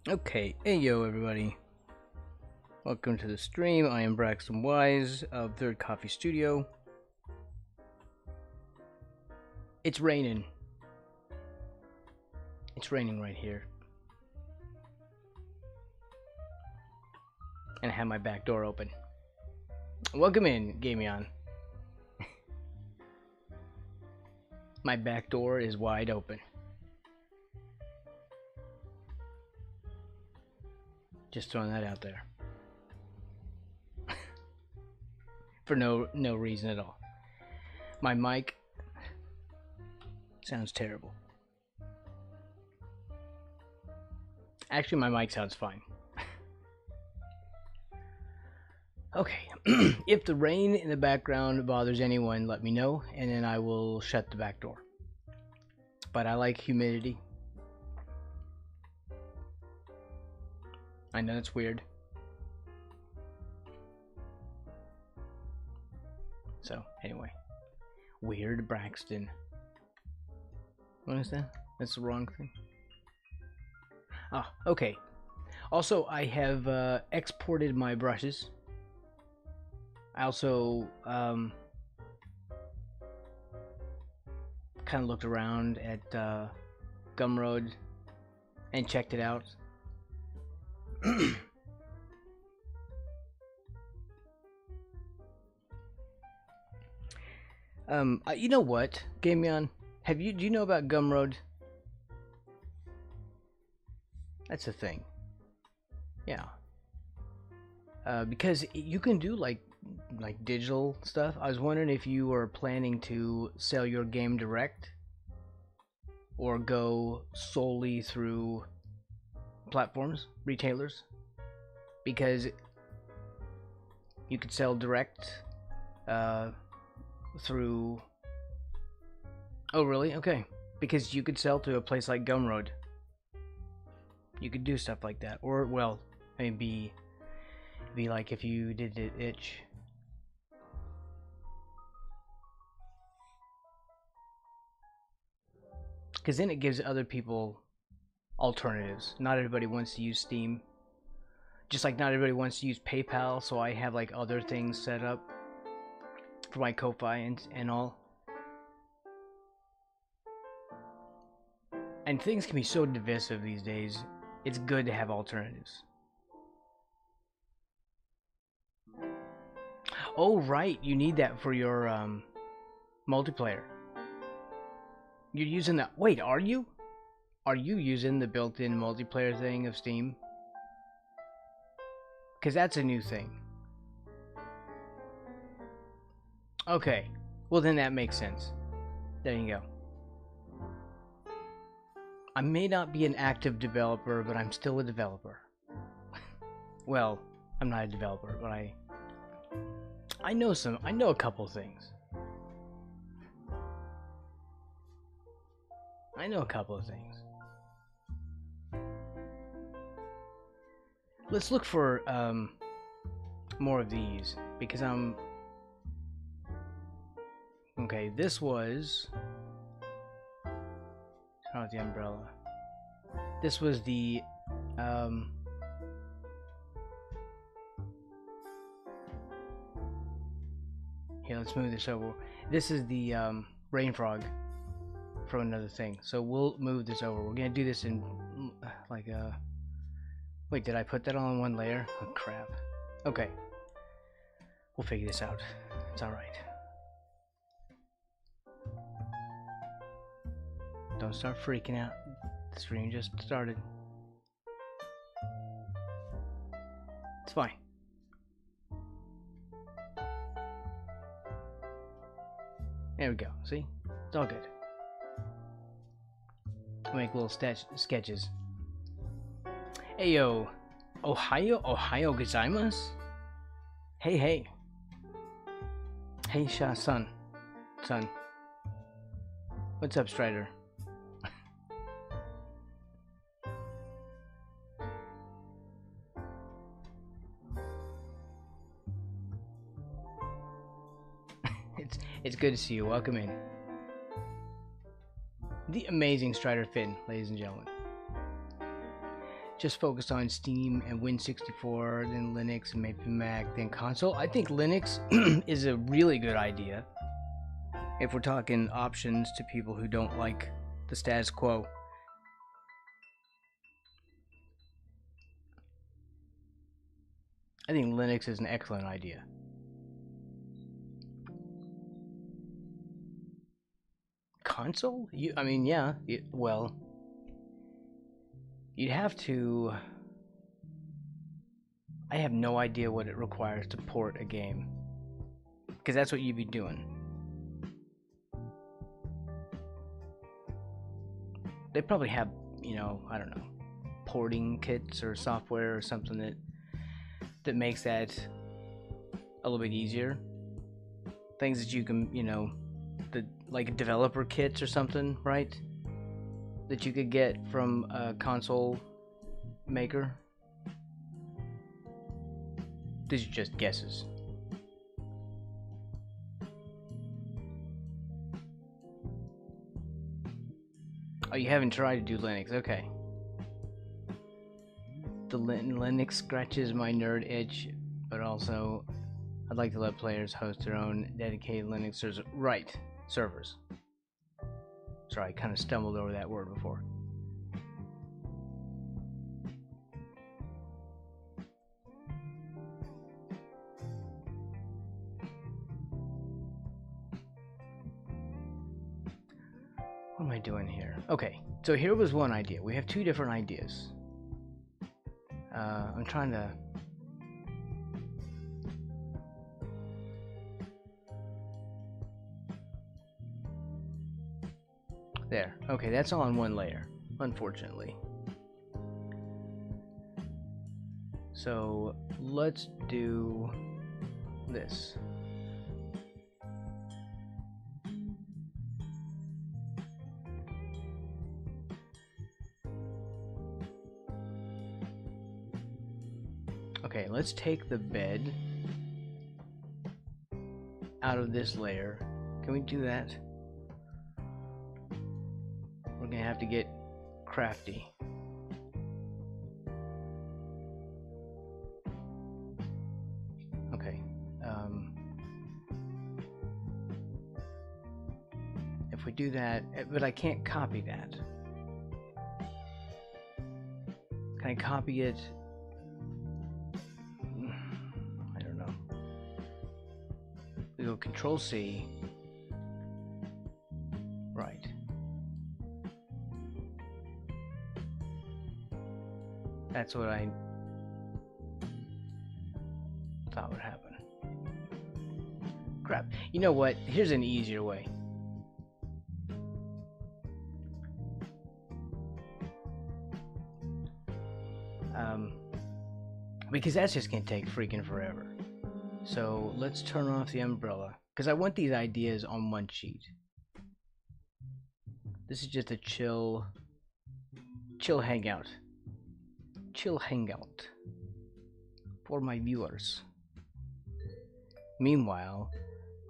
Okay, hey yo everybody. Welcome to the stream. I am Braxton Wise of Third Coffee Studio. It's raining. It's raining right here. And I have my back door open. Welcome in, Gamion. My back door is wide open. Just throwing that out there. For no reason at all. My mic sounds terrible. Actually, my mic sounds fine. Okay, if the rain in the background bothers anyone, let me know, and then I will shut the back door. But I like humidity. I know it's weird. So, anyway. Weird Braxton. What is that? That's the wrong thing. Ah, okay. Also, I have exported my brushes. I also kind of looked around at Gumroad and checked it out. You know what, Gamion? Do you know about Gumroad? That's a thing. Yeah. Because you can do like digital stuff. I was wondering if you were planning to sell your game direct or go solely through platforms, retailers, because you could sell direct through. Oh really? Okay. Because you could sell to a place like Gumroad. You could do stuff like that, or well, maybe be like if you did it itch. Because then it gives other people alternatives. Not everybody wants to use Steam. Just like not everybody wants to use PayPal, so I have like other things set up for my Ko-Fi and all. And things can be so divisive these days. It's good to have alternatives. Oh right, you need that for your multiplayer. You're using that. Wait, are you? Are you using the built-in multiplayer thing of Steam? Because that's a new thing. Okay. Well, then that makes sense. There you go. I may not be an active developer, but I'm still a developer. Well, I'm not a developer, but I know a couple things. I know a couple of things. Let's look for more of these, because I'm... Okay, this was... Turn off the umbrella. This was the... Here, let's move this over. This is the rain frog from another thing. So we'll move this over. We're gonna do this in like wait, did I put that all in one layer? Oh crap. Okay. We'll figure this out. It's alright. Don't start freaking out. The stream just started. It's fine. There we go. See? It's all good. We'll make little sketches. Hey yo. Ohio gozaimasu? Hey. Hey son. What's up, Strider? It's good to see you. Welcome in. The amazing Strider Finn, ladies and gentlemen. just focus on Steam and Win64, then Linux and maybe Mac, then console. I think Linux is a really good idea if we're talking options to people who don't like the status quo. I think Linux is an excellent idea. Console? I mean, yeah. Well, you'd have to. I have no idea what it requires to port a game, because that's what you'd be doing. They probably have, I don't know, porting kits or software or something that makes that a little bit easier. Things that you can, like developer kits or something, right? That you could get from a console maker. These are just guesses. Oh, you haven't tried to do Linux, okay. The Linux scratches my nerd itch, but also I'd like to let players host their own dedicated Linux servers. Right, servers. Sorry, I kind of stumbled over that word before. What am I doing here? Okay, so here was one idea. We have two different ideas. I'm trying to... There. Okay, that's all on one layer, unfortunately. So let's do this. Okay, let's take the bed out of this layer. Can we do that? We're gonna have to get crafty. Okay. If we do that, but I can't copy that. Can I copy it? I don't know. We go Control C. Right. That's what I thought would happen. Crap. You know what? Here's an easier way. Because that's just gonna take freaking forever. So let's turn off the umbrella, because I want these ideas on one sheet. This is just a chill hangout. Chill hangout for my viewers. Meanwhile,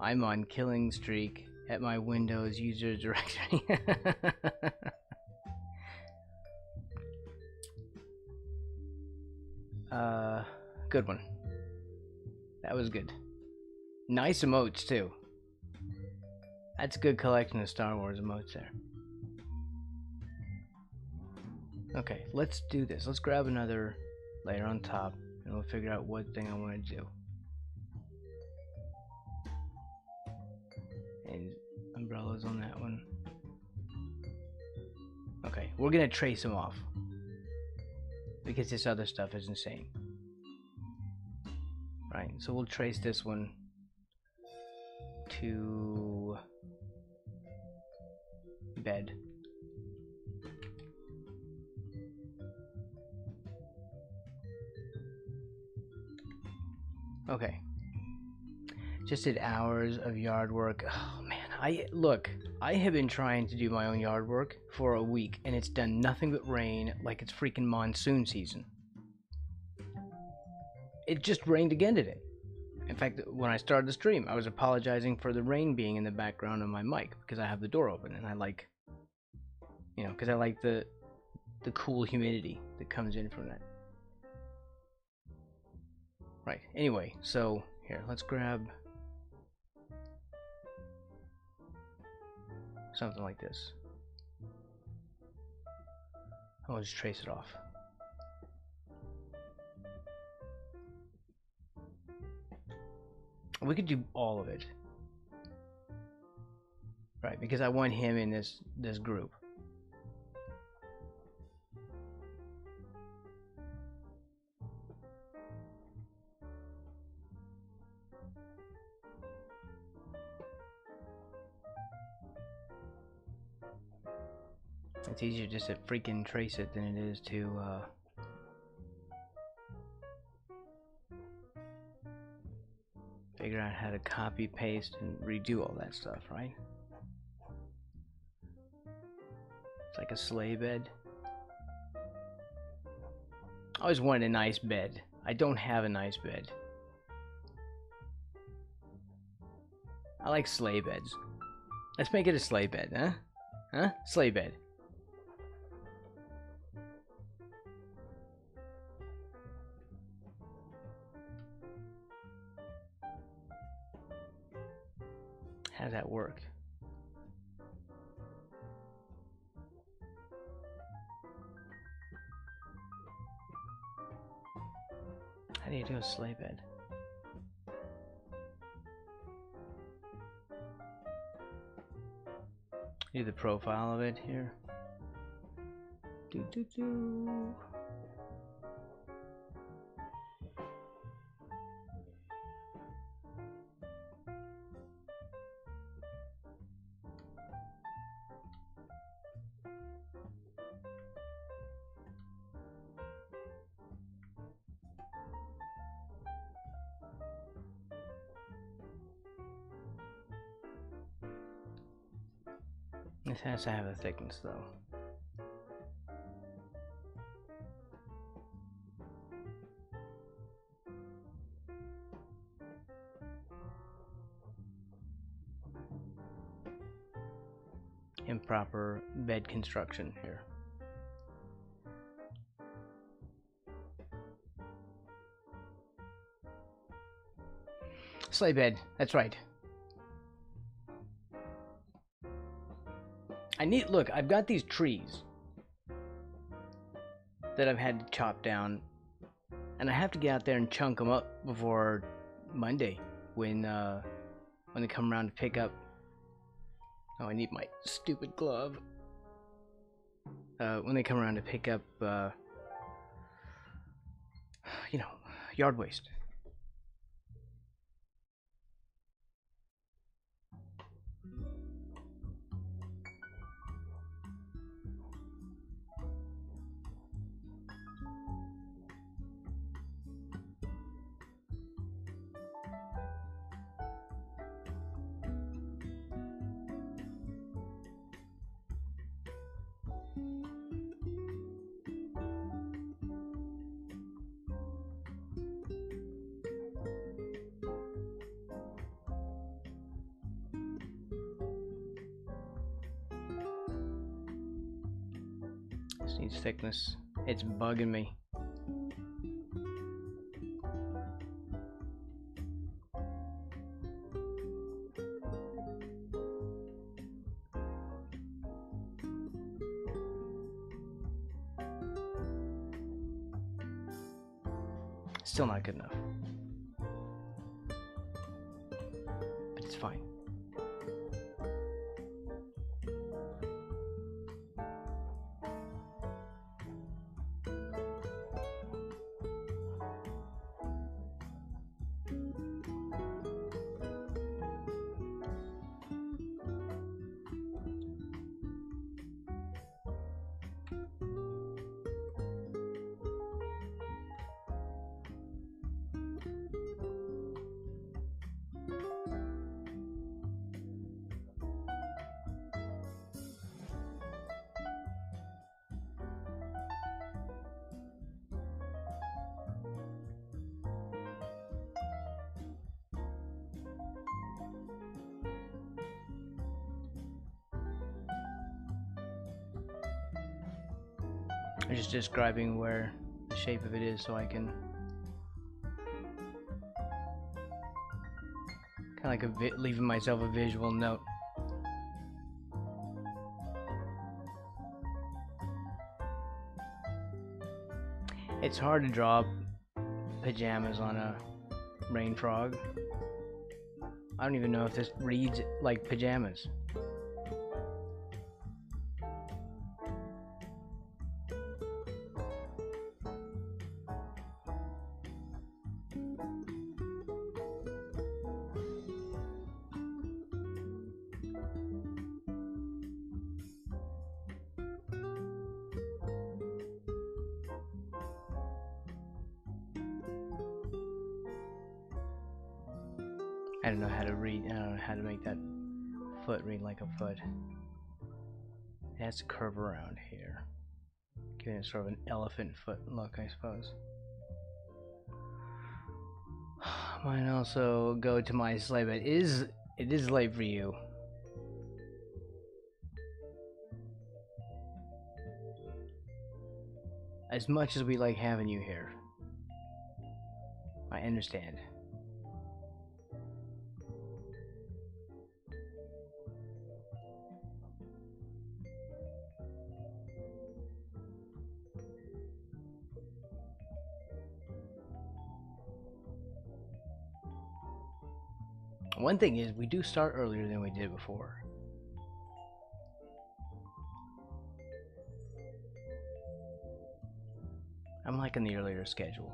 I'm on killing streak at my Windows user directory. Good one. That was good. Nice emotes too. That's a good collection of Star Wars emotes there. Okay, let's do this. Let's grab another layer on top and we'll figure out what thing I want to do. And umbrellas on that one. Okay, we're gonna trace them off because this other stuff is insane. Right, so we'll trace this one to bed. Okay. Just did hours of yard work. Oh man, I have been trying to do my own yard work for a week and it's done nothing but rain like it's freaking monsoon season. It just rained again today. In fact, when I started the stream, I was apologizing for the rain being in the background of my mic because I have the door open and I like, because I like the the cool humidity that comes in from that. Right, anyway, so here, let's grab something like this. I'll just trace it off. We could do all of it. Right, because I want him in this group. It's easier just to freaking trace it than it is to figure out how to copy, paste, and redo all that stuff, right? It's like a sleigh bed. I always wanted a nice bed. I don't have a nice bed. I like sleigh beds. Let's make it a sleigh bed, huh? Huh? Sleigh bed. How does that work? How do you do a sleigh bed? Do the profile of it here. Do do do. This has to have a thickness though. Improper bed construction here. Sleigh bed, that's right. Look, I've got these trees that I've had to chop down, and I have to get out there and chunk them up before Monday when they come around to pick up. Oh, I need my stupid glove. When they come around to pick up, you know, yard waste. This needs thickness. It's bugging me. Still not good enough. But it's fine. I'm just describing where the shape of it is so I can kind of like leaving myself a visual note. It's hard to draw pajamas on a rain frog. I don't even know if this reads like pajamas. I don't know how to read. I don't know how to make that foot read like a foot. It has to curve around here, giving it sort of an elephant foot look, I suppose. Mine also go to my sleigh, but it is late for you. As much as we like having you here, I understand. One thing is, we do start earlier than we did before. I'm liking the earlier schedule.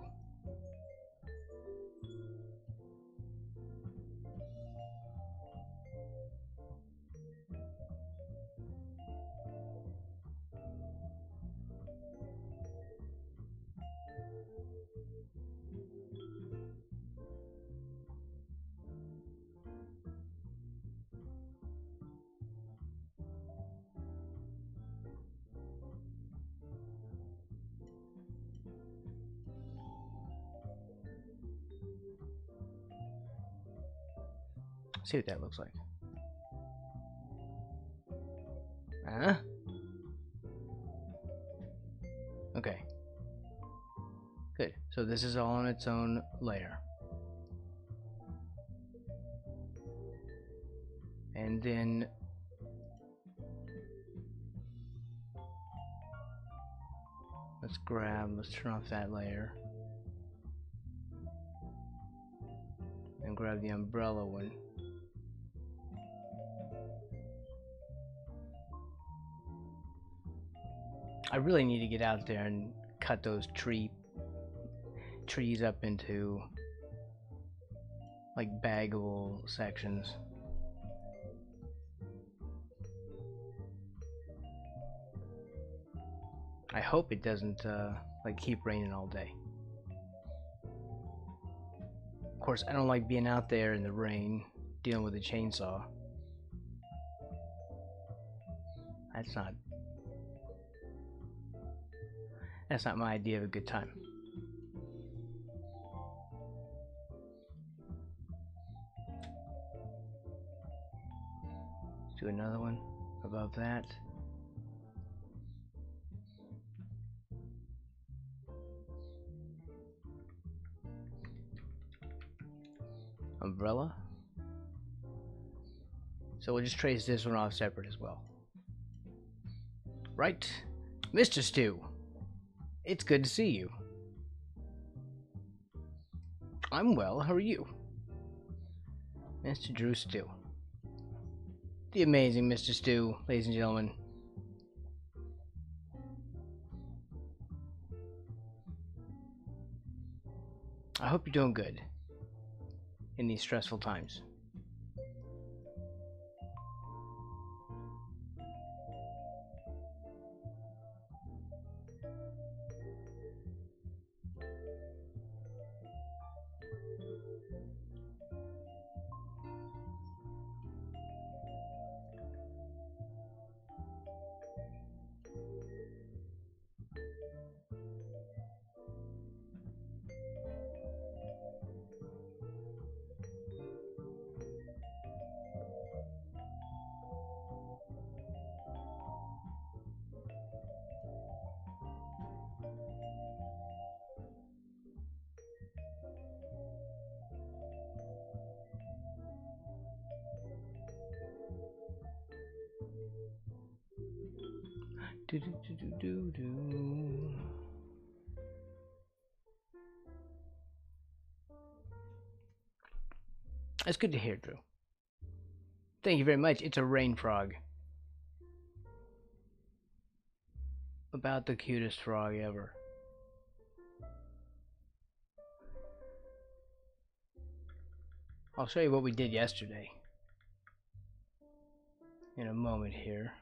See what that looks like. Huh? Okay. Good. So this is all on its own layer. And then let's turn off that layer. And grab the umbrella one. I really need to get out there and cut those trees up into like baggable sections. I hope it doesn't like keep raining all day. Of course, I don't like being out there in the rain dealing with a chainsaw. That's not my idea of a good time. Let's do another one above that. Umbrella. So we'll just trace this one off separate as well. Right, Mr. Stew. It's good to see you. I'm well, how are you? Mr. Drew Stew. The amazing Mr. Stew, ladies and gentlemen. I hope you're doing good in these stressful times. Do, do, do, do, do, do. That's good to hear, Drew. Thank you very much. It's a rain frog. About the cutest frog ever. I'll show you what we did yesterday in a moment here.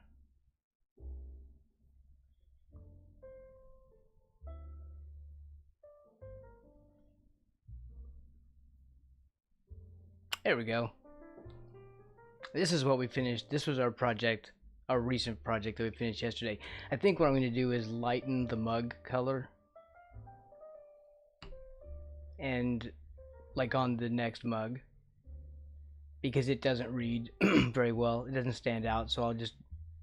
There we go. This is what we finished. This was our project, our recent project that we finished yesterday. I think what I'm going to do is lighten the mug color. And like on the next mug. Because it doesn't read very well. It doesn't stand out, so I'll just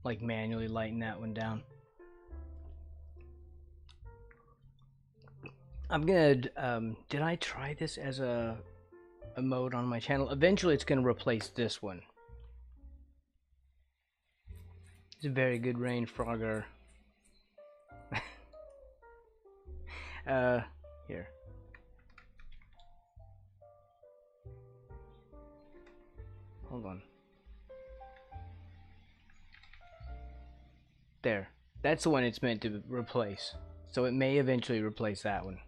like manually lighten that one down. I'm gonna, did I try this as a mode on my channel? Eventually it's gonna replace this one. It's a very good rain frogger. Here. Hold on. There. That's the one it's meant to replace. So it may eventually replace that one.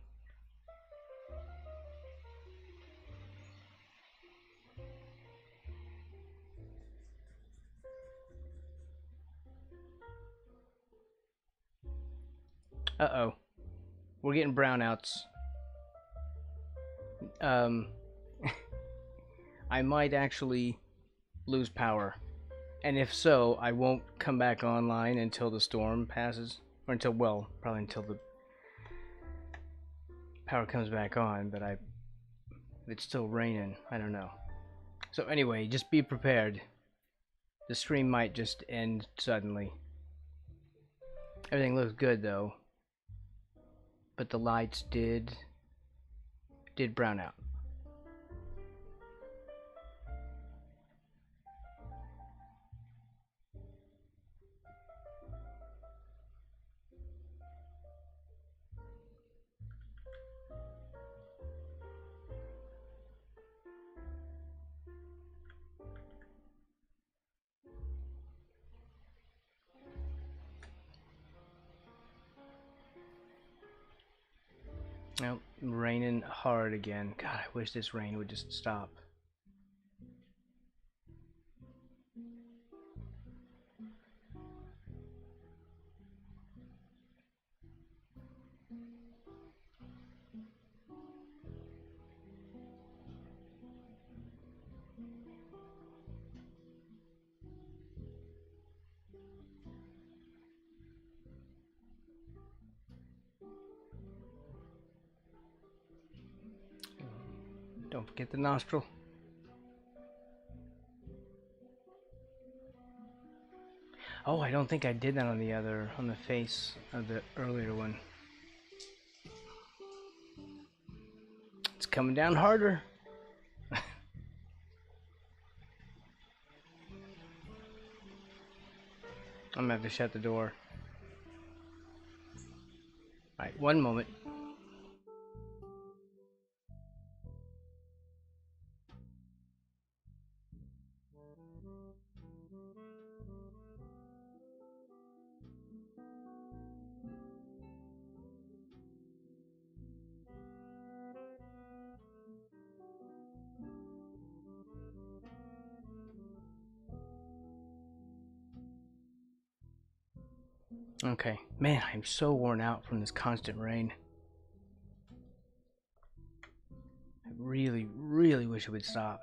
Uh-oh. We're getting brownouts. I might actually lose power. And if so, I won't come back online until the storm passes. Or until, well, probably until the power comes back on, but if it's still raining, I don't know. So anyway, just be prepared. The stream might just end suddenly. Everything looks good though. But the lights did brown out. Nope, raining hard again. God, I wish this rain would just stop. Don't forget the nostril. Oh, I don't think I did that on the face of the earlier one. It's coming down harder. I'm gonna have to shut the door. Alright, one moment. Okay, man, I'm so worn out from this constant rain. I really, really wish it would stop.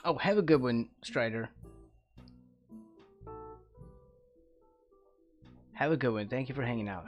Oh, have a good one, Strider. Have a good one. Thank you for hanging out.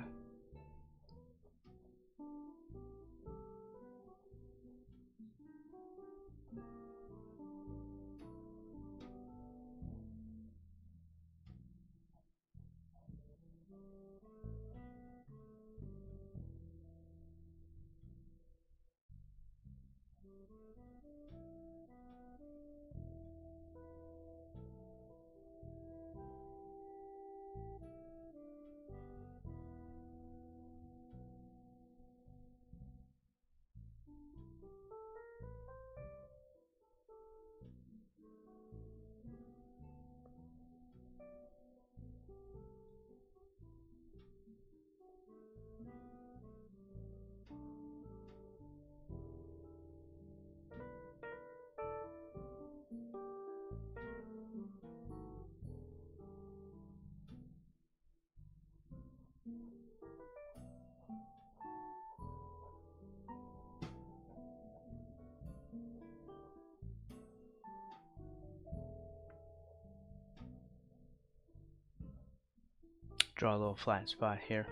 draw a little flat spot here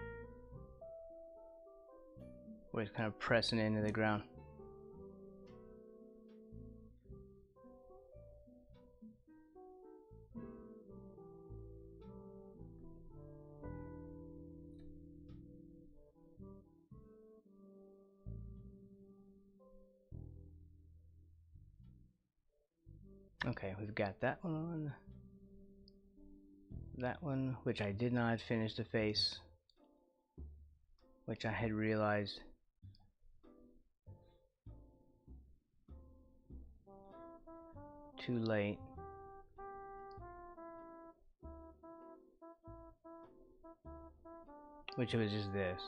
where it's kind of pressing into the ground. Okay, we've got that one on. That one, which I did not finish the face, which I had realized too late. Which was just this.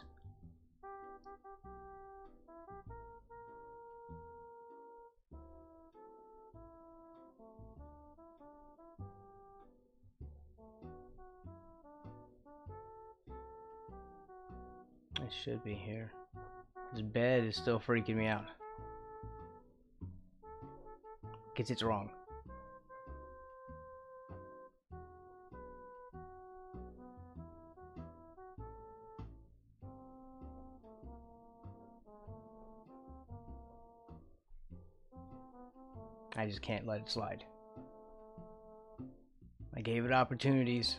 It should be here. This bed is still freaking me out. Because it's wrong. I just can't let it slide. I gave it opportunities.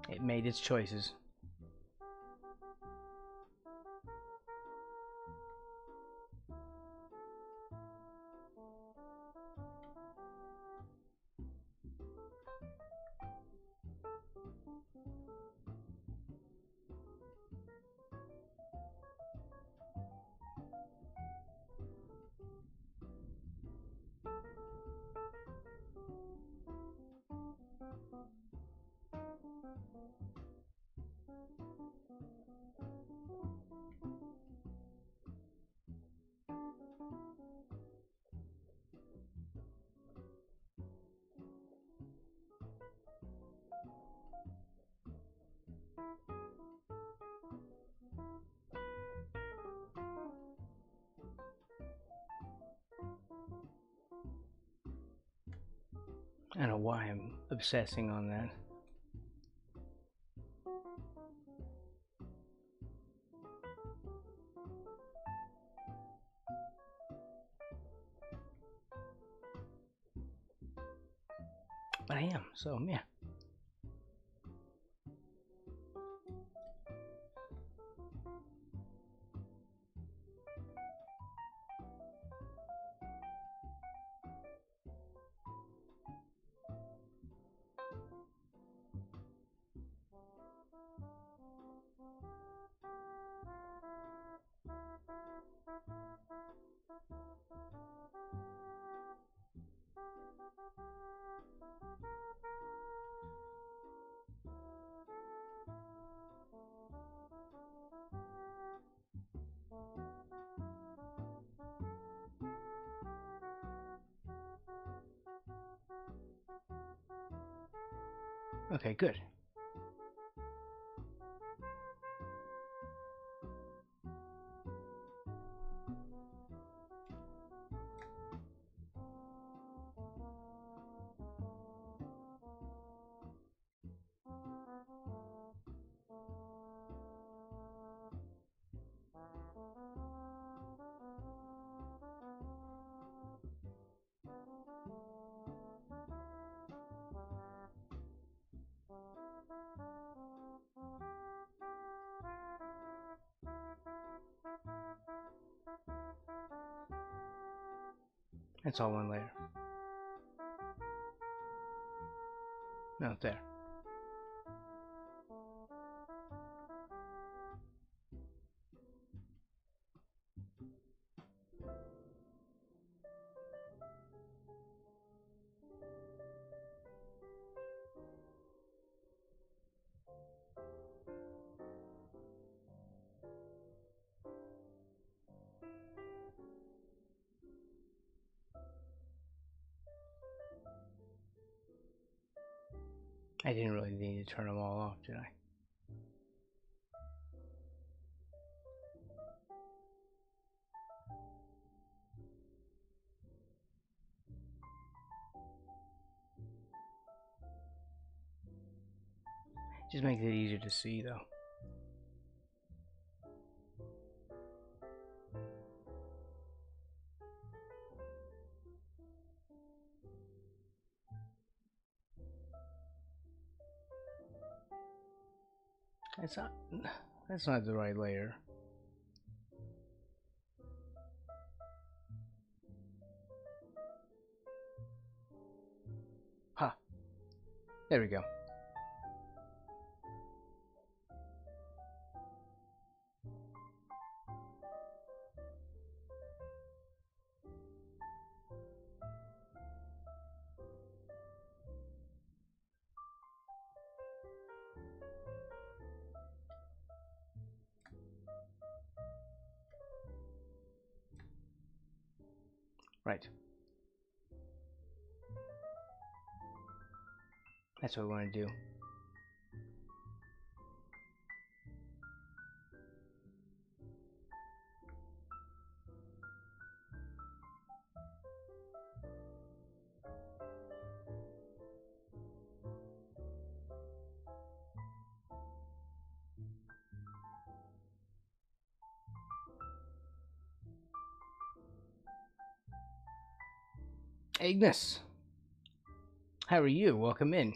It made its choices. I don't know why I'm obsessing on that. But I am, so yeah. Okay, good. It's all one layer. No, there. I didn't really need to turn them all off, did I? Just makes it easier to see, though. That's not the right layer. Ha. There we go. Right. That's what we want to do. Agnes, how are you? Welcome in.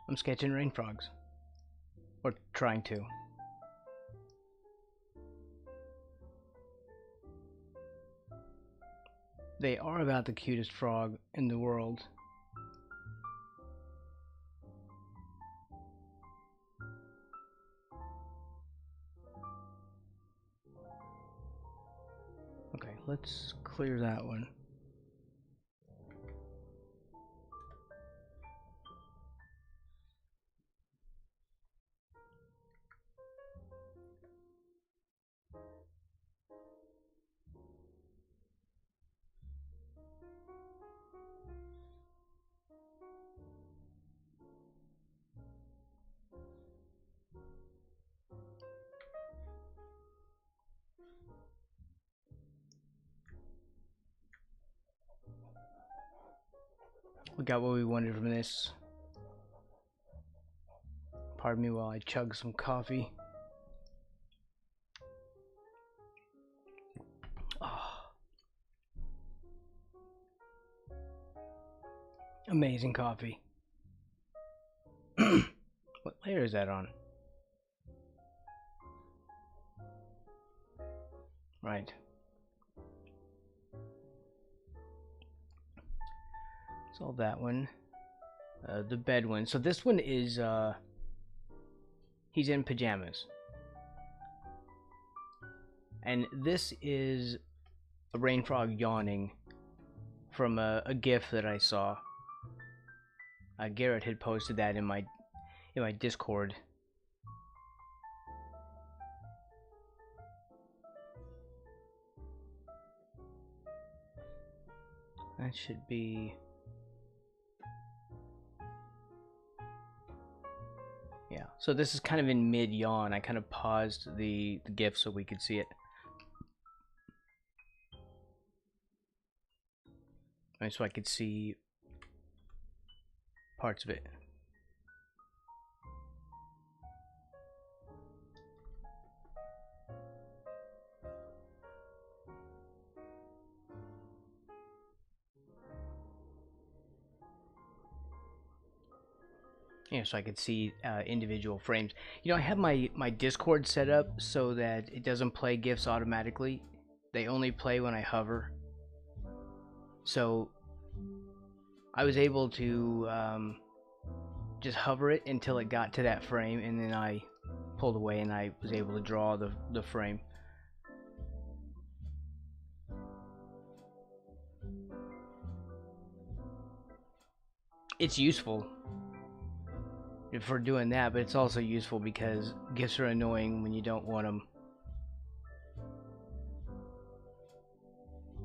I'm sketching rain frogs. Or trying to. They are about the cutest frog in the world. Okay, let's clear that one. We got what we wanted from this. Pardon me while I chug some coffee. Oh. Amazing coffee. What layer is that on? Right. Solve that one. The bed one. So this one is, he's in pajamas. And this is a rain frog yawning from a GIF that I saw. Garrett had posted that in my Discord. That should be... Yeah, so this is kind of in mid-yawn. I kind of paused the GIF so we could see it. Right, so I could see parts of it. Yeah, so I could see individual frames. You know, I have my Discord set up so that it doesn't play GIFs automatically. They only play when I hover. So I was able to just hover it until it got to that frame, and then I pulled away and I was able to draw the frame. It's useful for doing that, but it's also useful because GIFs are annoying when you don't want them.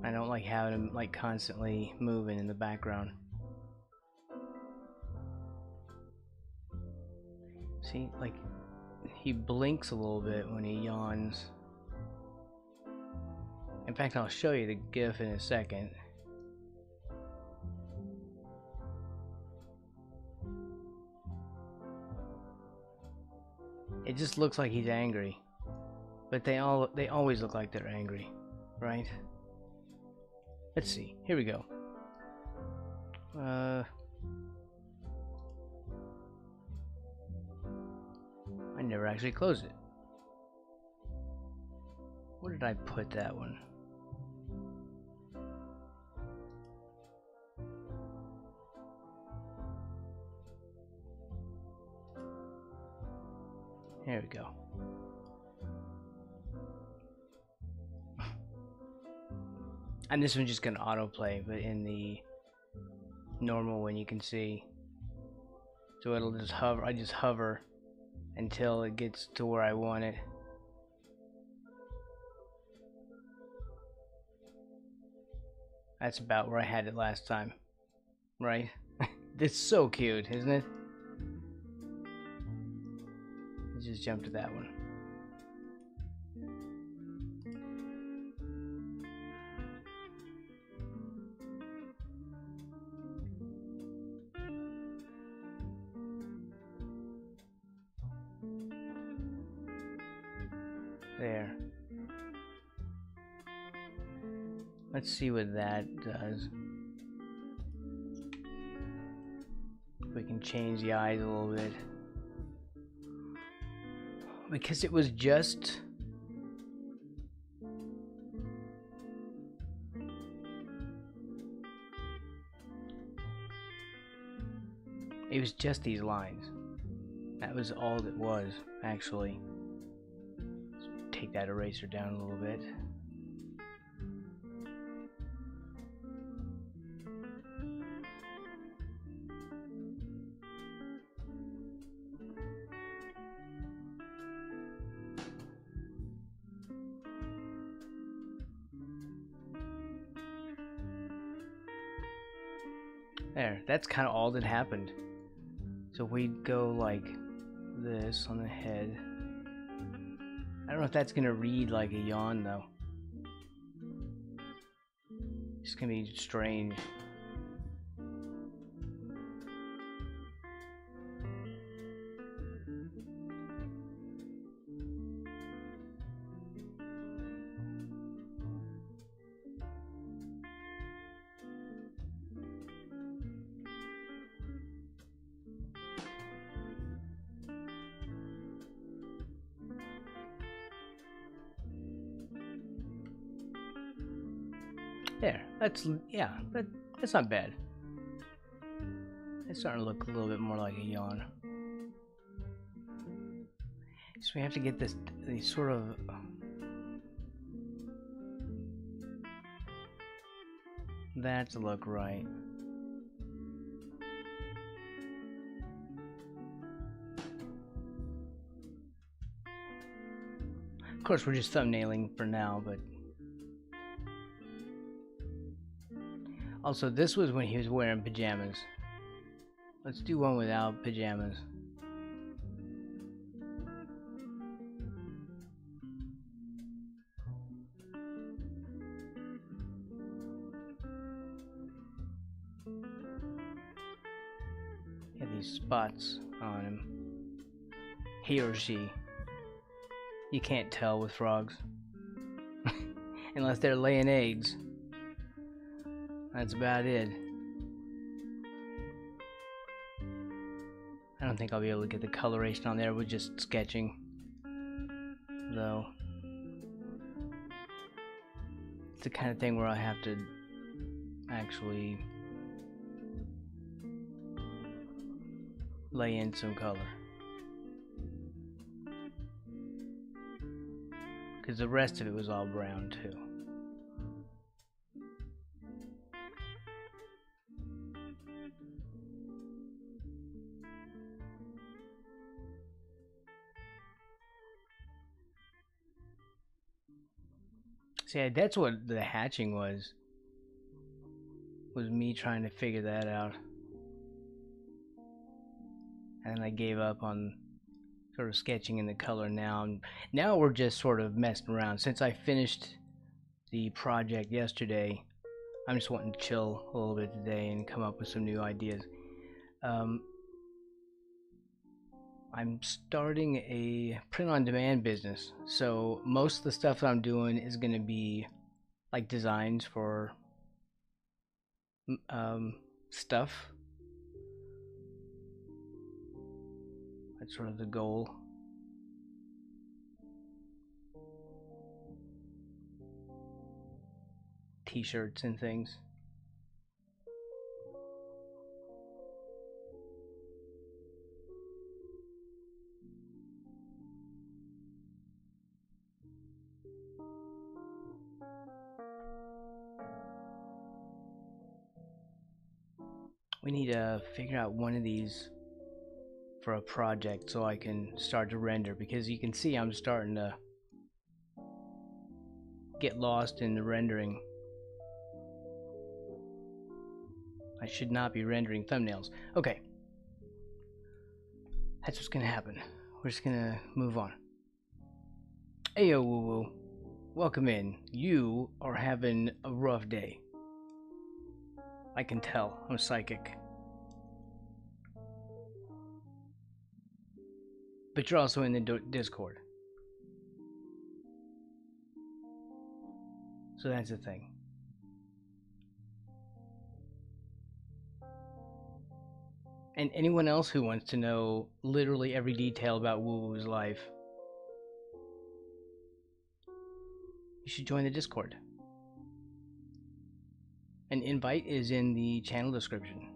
I don't like having him like constantly moving in the background. See, like he blinks a little bit when he yawns. In fact, I'll show you the GIF in a second. It just looks like he's angry. But they always look like they're angry, right? Let's see. Here we go. I never actually closed it. Where did I put that one? There we go. And this one's just gonna autoplay, but in the normal one you can see. So it'll just hover. I just hover until it gets to where I want it. That's about where I had it last time, right? It's so cute, isn't it? Let's just jump to that one. There. Let's see what that does. We can change the eyes a little bit. Because it was just... It was just these lines. That was all it was, actually. Let's take that eraser down a little bit. There, that's kind of all that happened. So we'd go like this on the head. I don't know if that's gonna read like a yawn though. It's gonna be strange. There, that's, yeah, that's not bad. It's starting to look a little bit more like a yawn. So we have to get these sort of... that to look right. Of course, we're just thumbnailing for now, but... Also, this was when he was wearing pajamas. Let's do one without pajamas. Have these spots on him. He or she. You can't tell with frogs. Unless they're laying eggs. That's about it. I don't think I'll be able to get the coloration on there with just sketching, though. It's the kind of thing where I have to actually lay in some color. Because the rest of it was all brown too. See, that's what the hatching was. Was me trying to figure that out. And I gave up on sort of sketching in the color now. And now we're just sort of messing around. Since I finished the project yesterday, I'm just wanting to chill a little bit today and come up with some new ideas. I'm starting a print-on-demand business, so most of the stuff that I'm doing is going to be like designs for stuff. That's sort of the goal. T-shirts and things. We need to figure out one of these for a project so I can start to render, because you can see I'm starting to get lost in the rendering. I should not be rendering thumbnails. Okay. That's what's gonna happen. We're just gonna move on. Ayo, woo woo. Welcome in. You are having a rough day. I can tell. I'm psychic. But you're also in the Discord. So that's the thing. And anyone else who wants to know literally every detail about Woo Woo's life, you should join the Discord. An invite is in the channel description.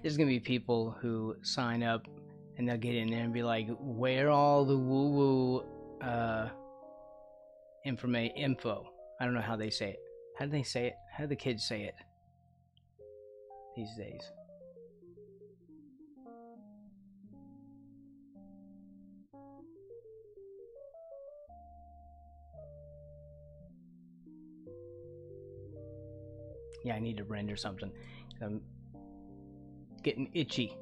There's gonna be people who sign up and they'll get in there and be like, where all the woo-woo info? I don't know how they say it. How do they say it? How do the kids say it these days? Yeah, I need to render something. I'm getting itchy.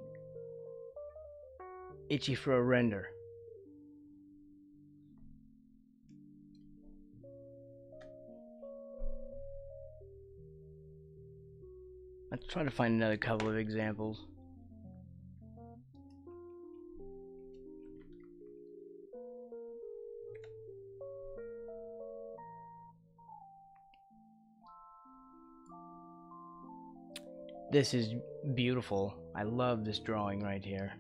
Itchy for a render. Let's try to find another couple of examples. This is beautiful. I love this drawing right here.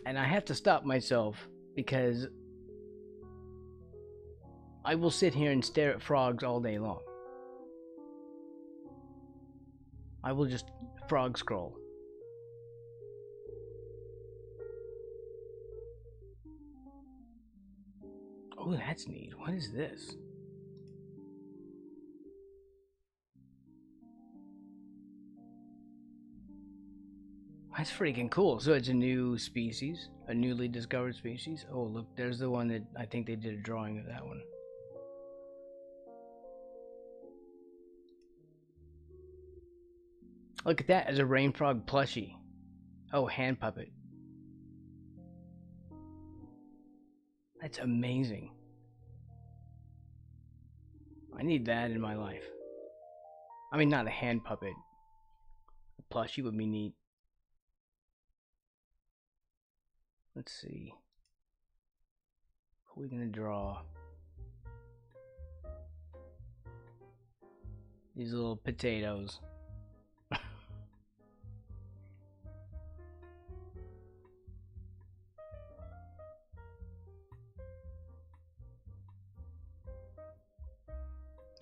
And I have to stop myself because I will sit here and stare at frogs all day long. I will just frog scroll. Oh, that's neat. What is this? That's freaking cool. So it's a new species, a newly discovered species. Oh, look, there's the one that I think they did a drawing of that one. Look at that, as a rain frog plushie. Oh, hand puppet. That's amazing. I need that in my life. I mean, not a hand puppet. A plushie would be neat. Let's see. What are we gonna draw? These little potatoes.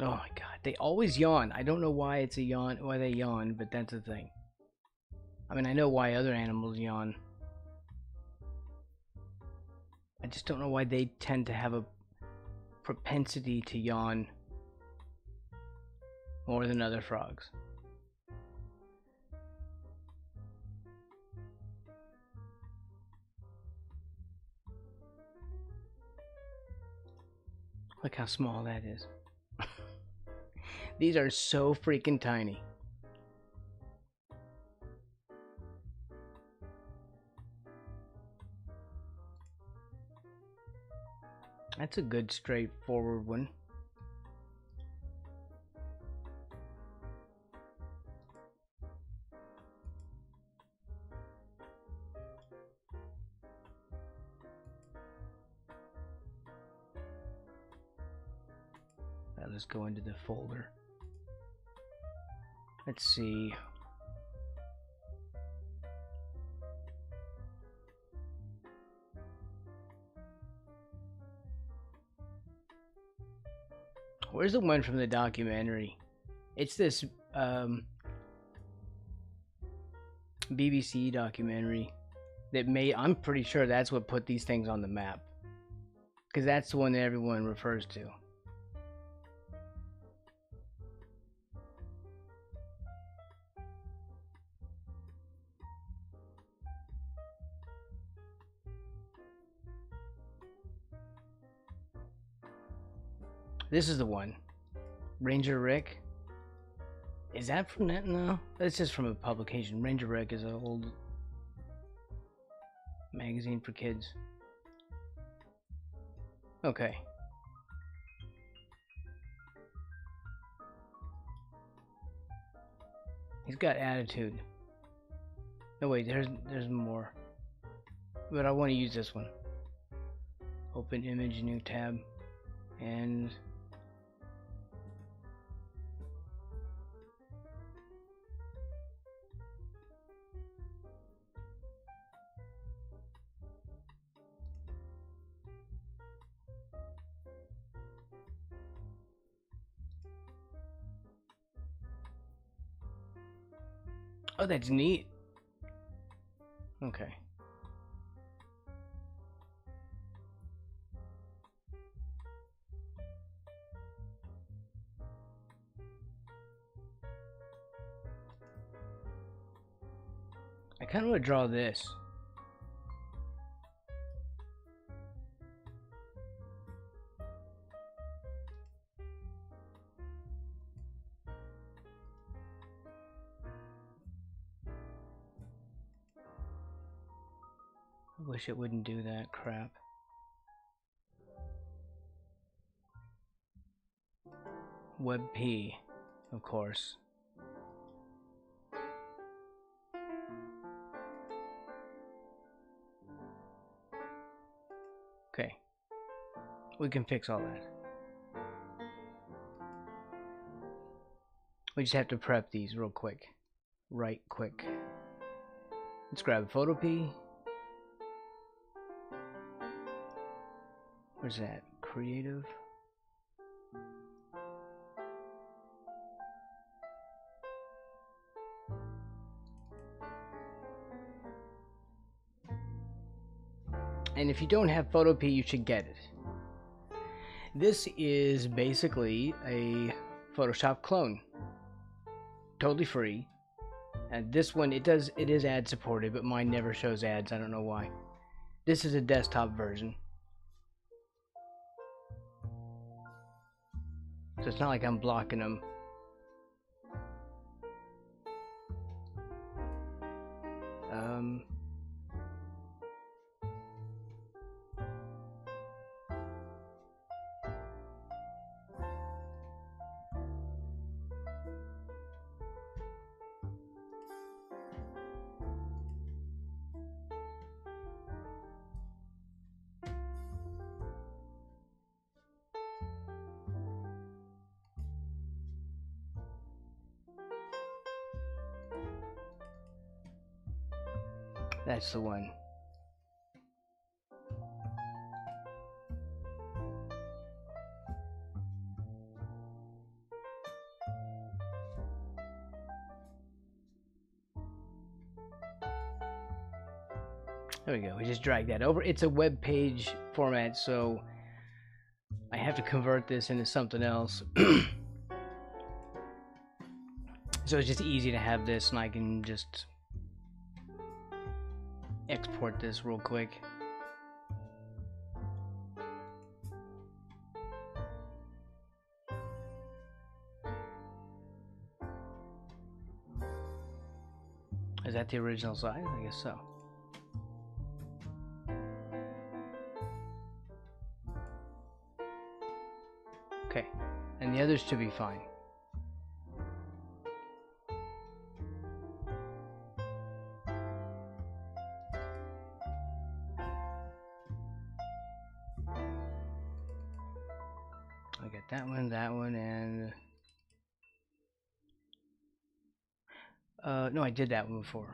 Oh my god, they always yawn. I don't know why it's a yawn, why they yawn, but that's the thing. I mean, I know why other animals yawn. I just don't know why they tend to have a propensity to yawn more than other frogs. Look how small that is. These are so freaking tiny. That's a good straightforward one. Now let's go into the folder. Let's see. Where's the one from the documentary? It's this BBC documentary that made. I'm pretty sure that's what put these things on the map, because that's the one that everyone refers to. This is the one. Ranger Rick. Is that from that? No, that's just from a publication. Ranger Rick is an old magazine for kids. Okay. He's got attitude. No wait, there's more. But I want to use this one. Open image, new tab, and oh, that's neat. Okay. I kind of want to draw this. I wish it wouldn't do that crap. WebP, of course. Okay. We can fix all that. We just have to prep these real quick. Right quick. Let's grab a photo P. Where's that? Creative. And if you don't have photo P, you should get it. This is basically a Photoshop clone. Totally free. And this one, it is ad supported, but mine never shows ads. I don't know why. This is a desktop version. So it's not like I'm blocking them. That's the one. There we go. We just drag that over. It's a web page format, so I have to convert this into something else. So it's just easy to have this, and I can just export this real quick. Is that the original size? I guess so. Okay, and the others should be fine. I got that one, and no, I did that one before.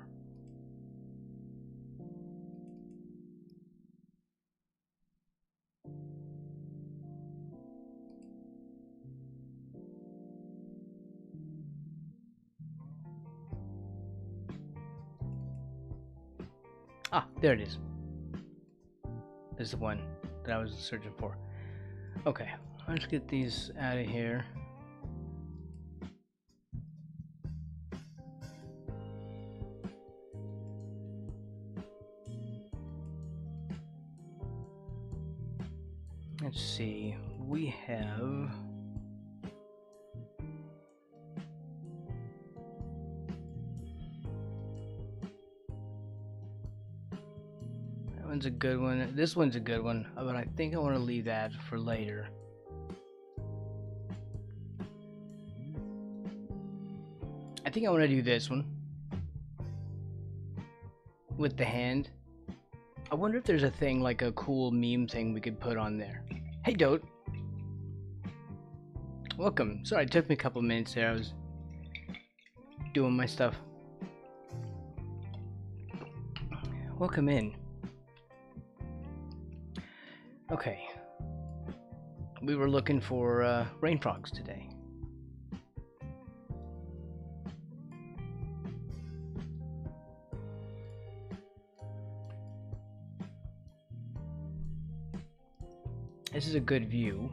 Ah, there it is. This is the one that I was searching for. Okay, let's get these out of here. Let's see, we have that one's a good one. This one's a good one, but I think I want to leave that for later. I think I want to do this one with the hand. I wonder if there's a thing, like a cool meme thing we could put on there. Hey, Dote. Welcome. Sorry, it took me a couple minutes there. I was doing my stuff. Welcome in. Okay. We were looking for rain frogs today. This is a good view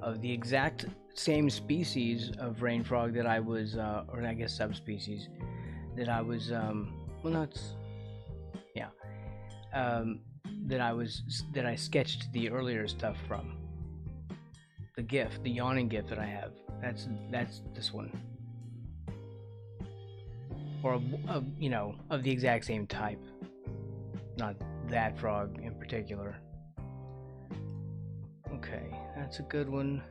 of the exact same species of rain frog that I was, or I guess subspecies, that I was, well, no, it's, yeah, that I sketched the earlier stuff from. The GIF, the yawning GIF that I have, that's this one. Or, you know, of the exact same type. Not that frog in particular. Okay, that's a good one.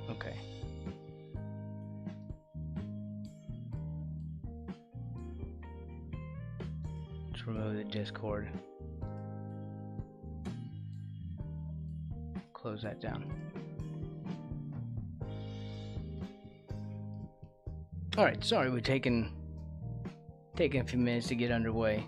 Okay. Let's remove the Discord. Close that down. Alright, sorry we're taking a few minutes to get underway.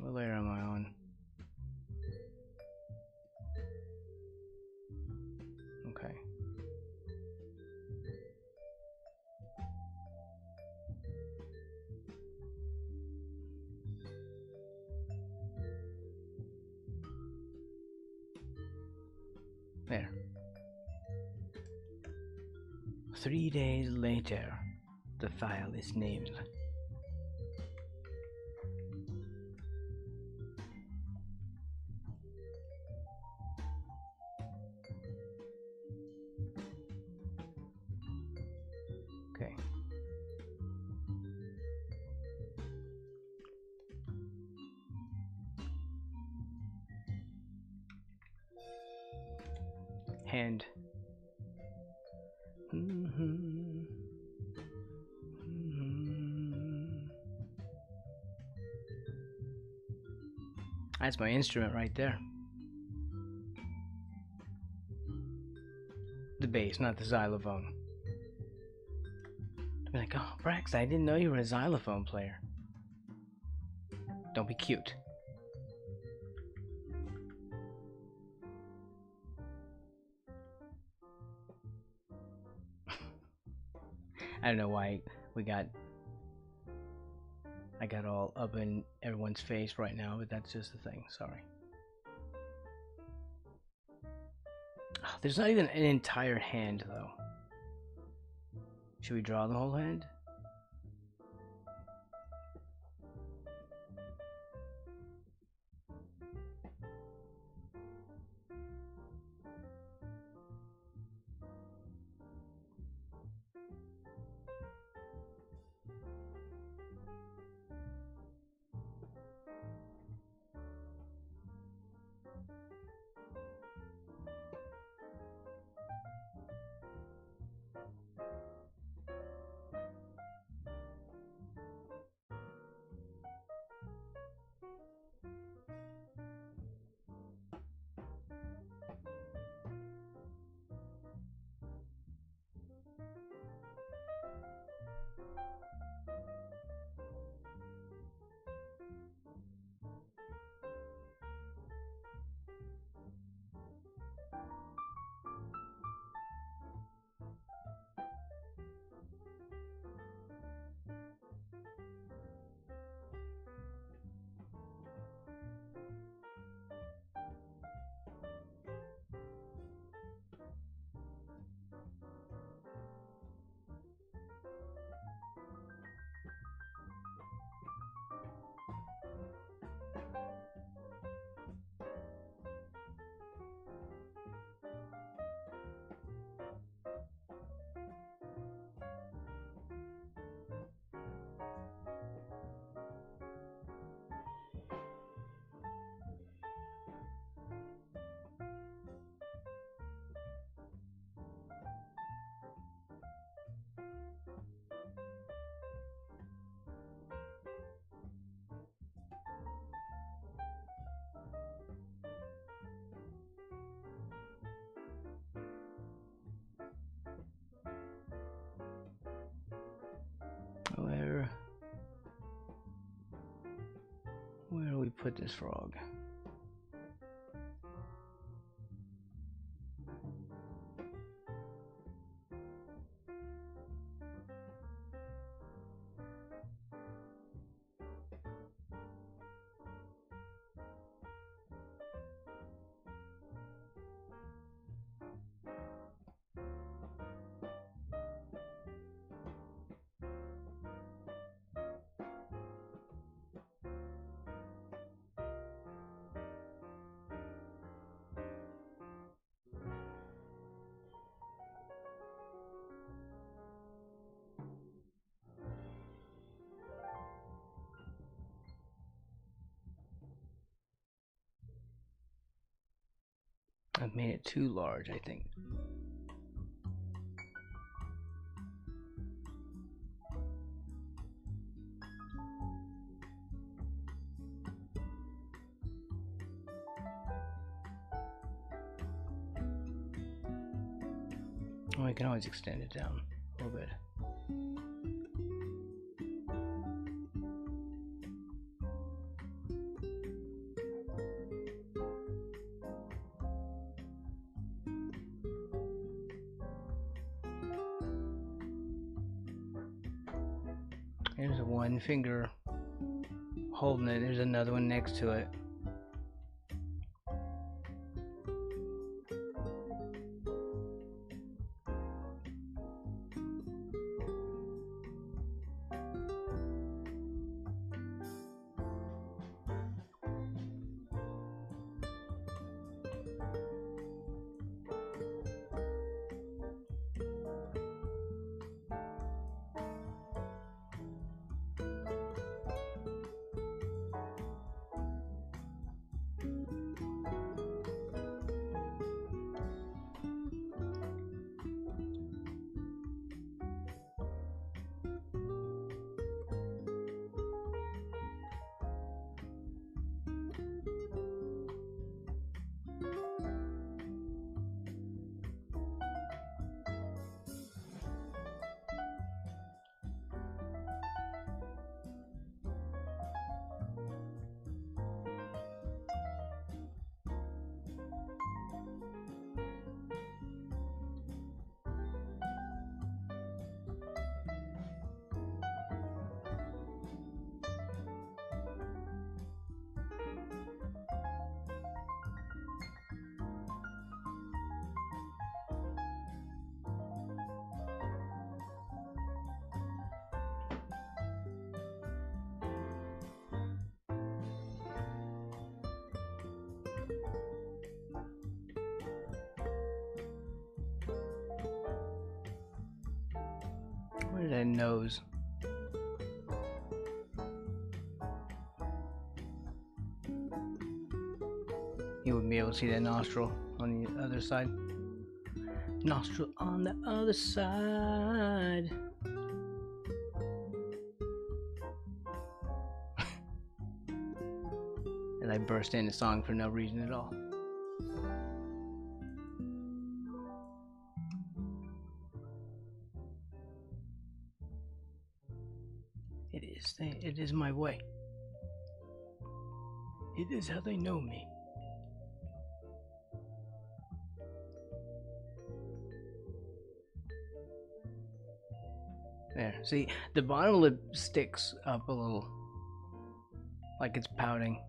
What layer am I on? Okay. There. 3 days later, the file is named. Okay. hand. That's my instrument right there. The bass, not the xylophone. I'm like, oh, Brax, I didn't know you were a xylophone player. Don't be cute. I don't know why I got all up in everyone's face right now, but that's just the thing. Sorry. Oh, there's not even an entire hand, though. Should we draw the whole hand? Where do we put this frog? I've made it too large, I think. Oh, I can always extend it down a little bit. There's a one finger holding it. There's another one next to it. Where's that nose? You wouldn't be able to see that nostril on the other side. Nostril on the other side. And I burst into song for no reason at all. It is my way. It is how they know me. There, see, the bottom lip sticks up a little, like it's pouting.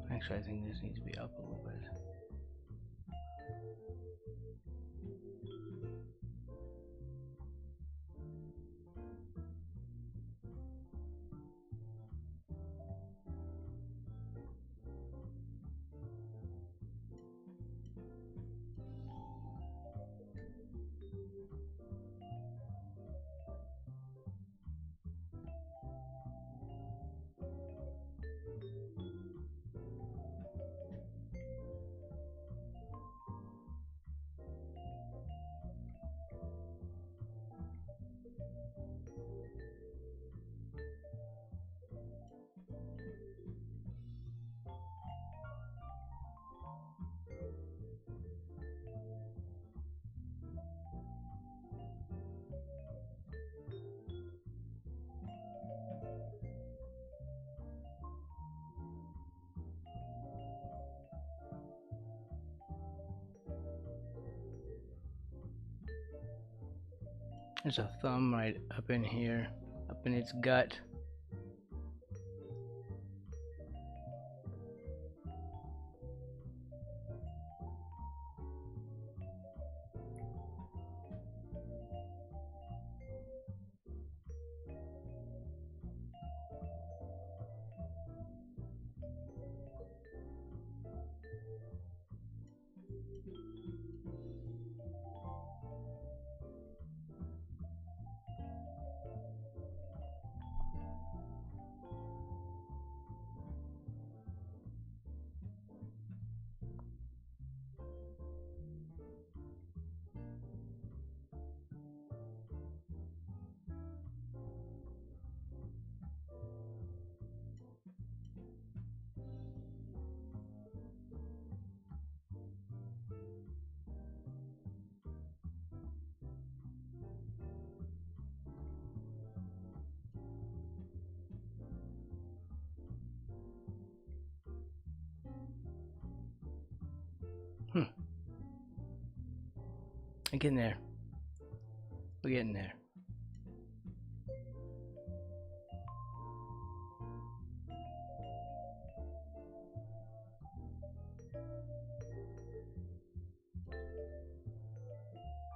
Actually, I think this needs to be up a little bit. There's a thumb right up in here, up in its gut. We're getting there. We're getting there.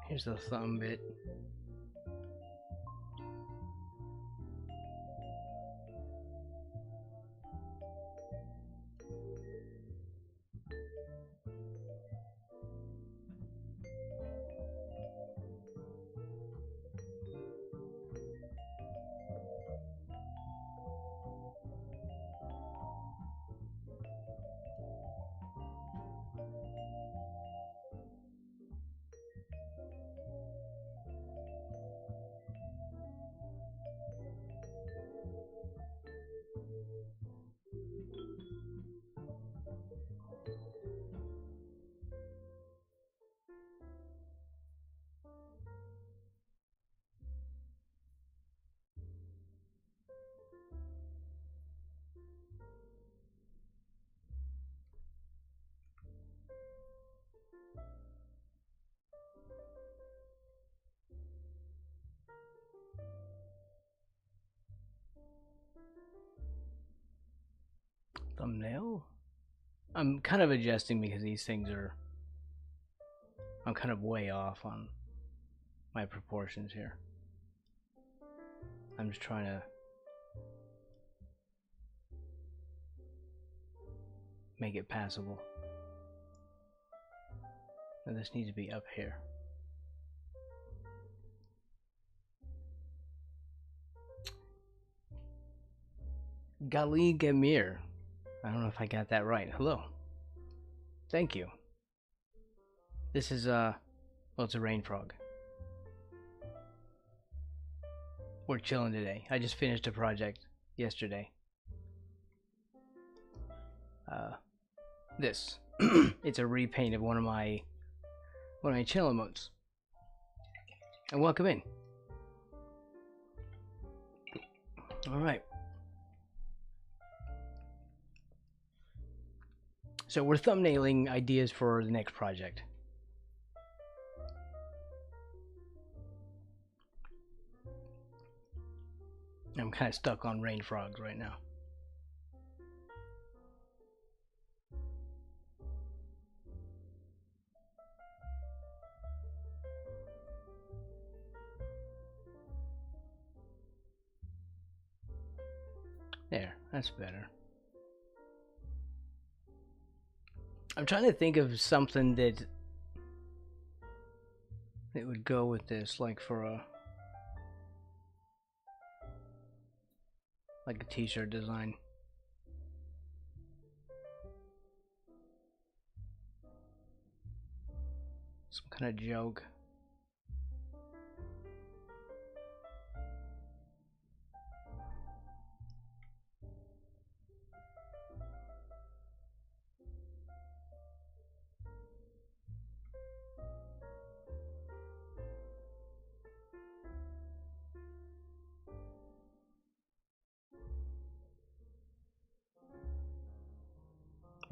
Here's the thumb bit. thumbnail. I'm kind of adjusting because these things are... I'm kind of way off on my proportions here. I'm just trying to make it passable. And this needs to be up here. Gali Gemir. I don't know if I got that right. Hello. Thank you. This is well, it's a rain frog. We're chilling today. I just finished a project yesterday. This. It's a repaint of one of my chillin modes. And welcome in. Alright. So we're thumbnailing ideas for the next project. I'm kind of stuck on rain frogs right now. There, that's better. I'm trying to think of something that would go with this, like for a t-shirt design. Some kind of joke.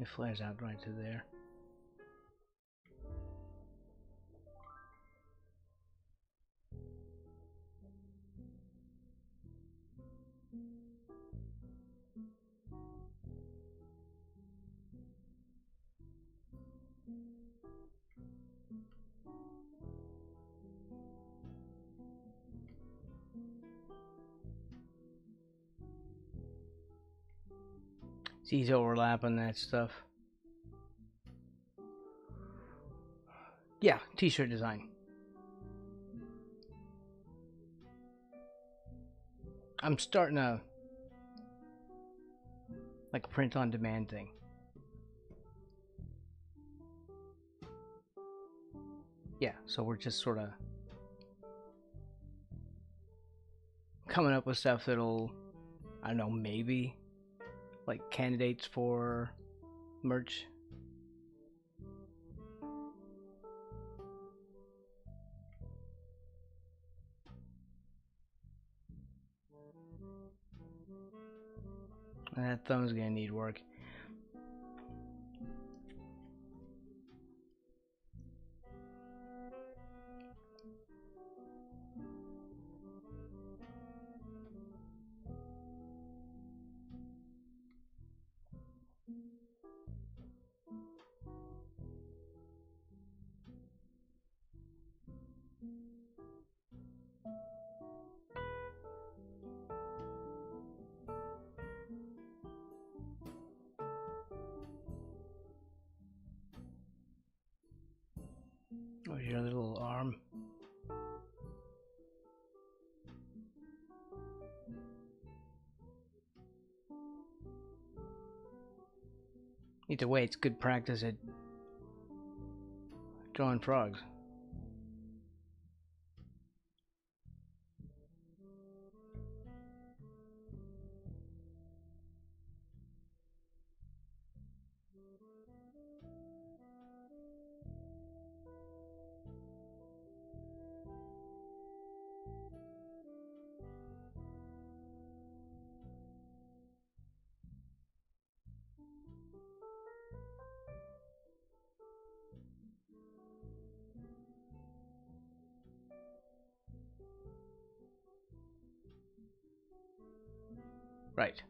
It flares out right to there. See, he's overlapping that stuff. Yeah, t-shirt design. I'm starting a print on demand thing. Yeah, so we're just sort of coming up with stuff that'll, I don't know, maybe like candidates for merch. That thumb's gonna need work. Oh, your little arm. Either way, it's good practice at drawing frogs. Right.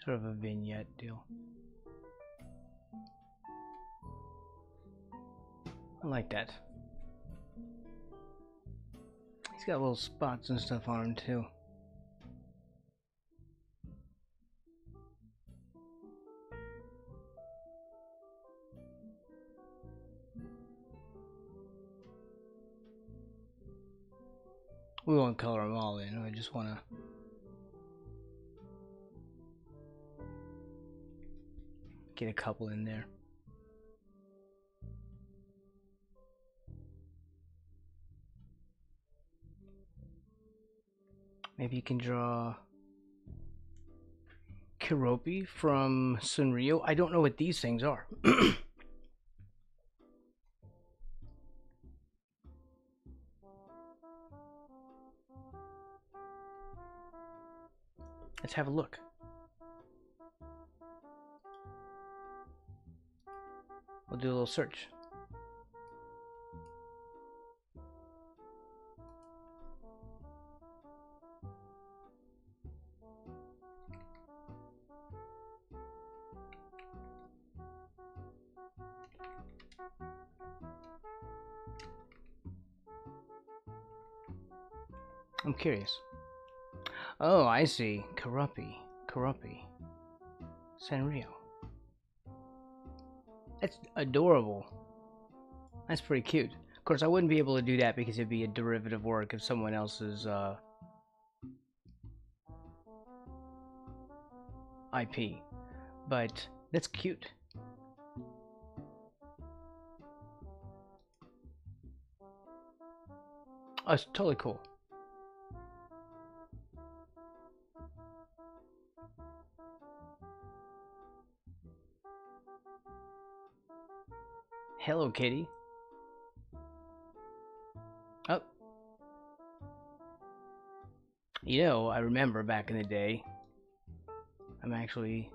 Sort of a vignette deal. I like that. He's got little spots and stuff on him too. We won't color them all in. I just want to get a couple in there. Maybe you can draw Keroppi from Sunryo. I don't know what these things are. Let's have a look. We'll do a little search. I'm curious. Oh, I see. Keroppi. Sanrio. That's adorable. That's pretty cute. Of course, I wouldn't be able to do that because it'd be a derivative work of someone else's IP. But that's cute. Oh, it's totally cool. Hello Kitty. Oh. You know, I remember back in the day, I'm actually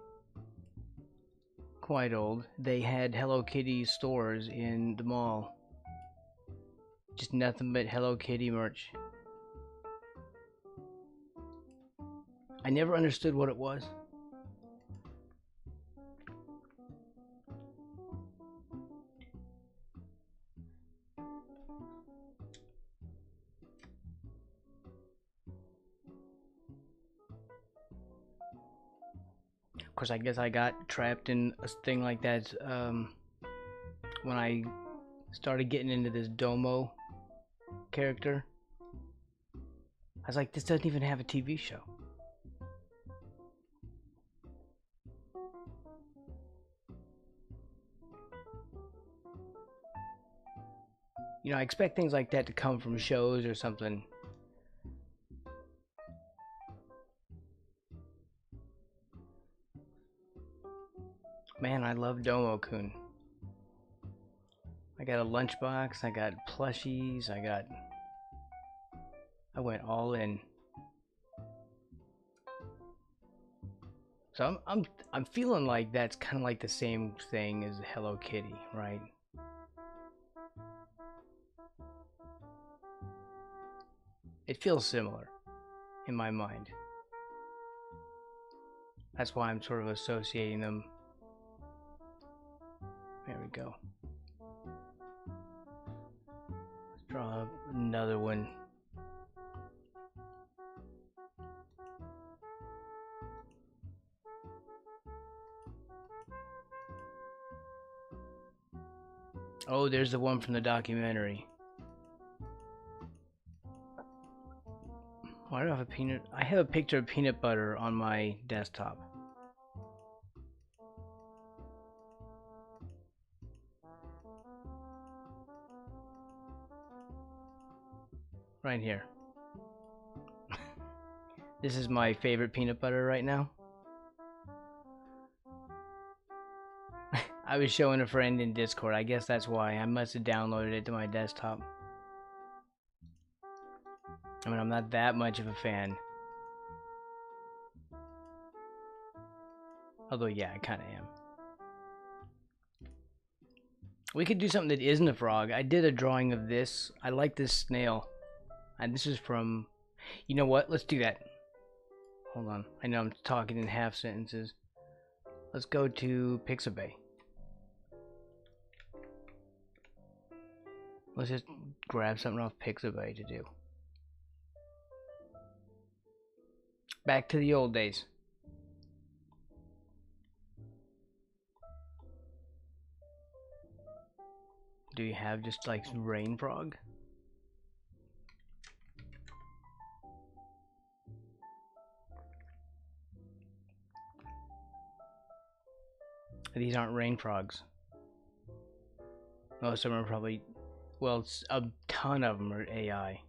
quite old, they had Hello Kitty stores in the mall. Just nothing but Hello Kitty merch. I never understood what it was. Of course, I guess I got trapped in a thing like that when I started getting into this Domo character. I was like, this doesn't even have a TV show. You know, I expect things like that to come from shows or something. Man, I love Domo-kun. I got a lunchbox, I got plushies, I went all in. So I'm feeling like that's kind of like the same thing as Hello Kitty, right? It feels similar in my mind. That's why I'm sort of associating them. There we go. Let's draw another one. Oh, there's the one from the documentary. Why do I have a peanut? I have a picture of peanut butter on my desktop. Right here. This is my favorite peanut butter right now. I was showing a friend in Discord. I guess that's why. I must have downloaded it to my desktop. I mean, I'm not that much of a fan. Although, yeah, I kind of am. We could do something that isn't a frog. I did a drawing of this. I like this snail. And this is from... You know what? Let's do that. hold on. I know I'm talking in half sentences. Let's go to Pixabay. Let's just grab something off Pixabay to do. Back to the old days. Do you have just like rain frog? These aren't rain frogs. Most of them are probably, well, a ton of them are AI.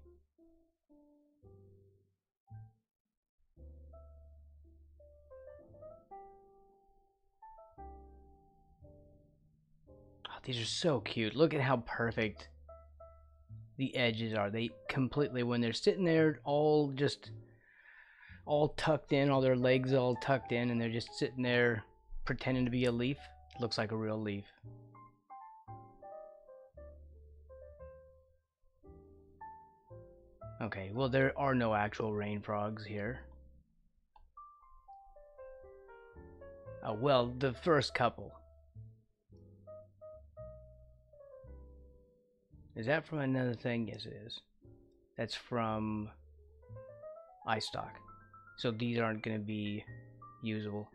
Oh, these are so cute. Look at how perfect the edges are. They completely, when they're sitting there all tucked in, all their legs all tucked in, and they're just sitting there pretending to be a leaf. It looks like a real leaf. Okay, well, there are no actual rain frogs here. Oh, well, the first couple. Is that from another thing? Yes, it is. That's from iStock. So these aren't going to be usable.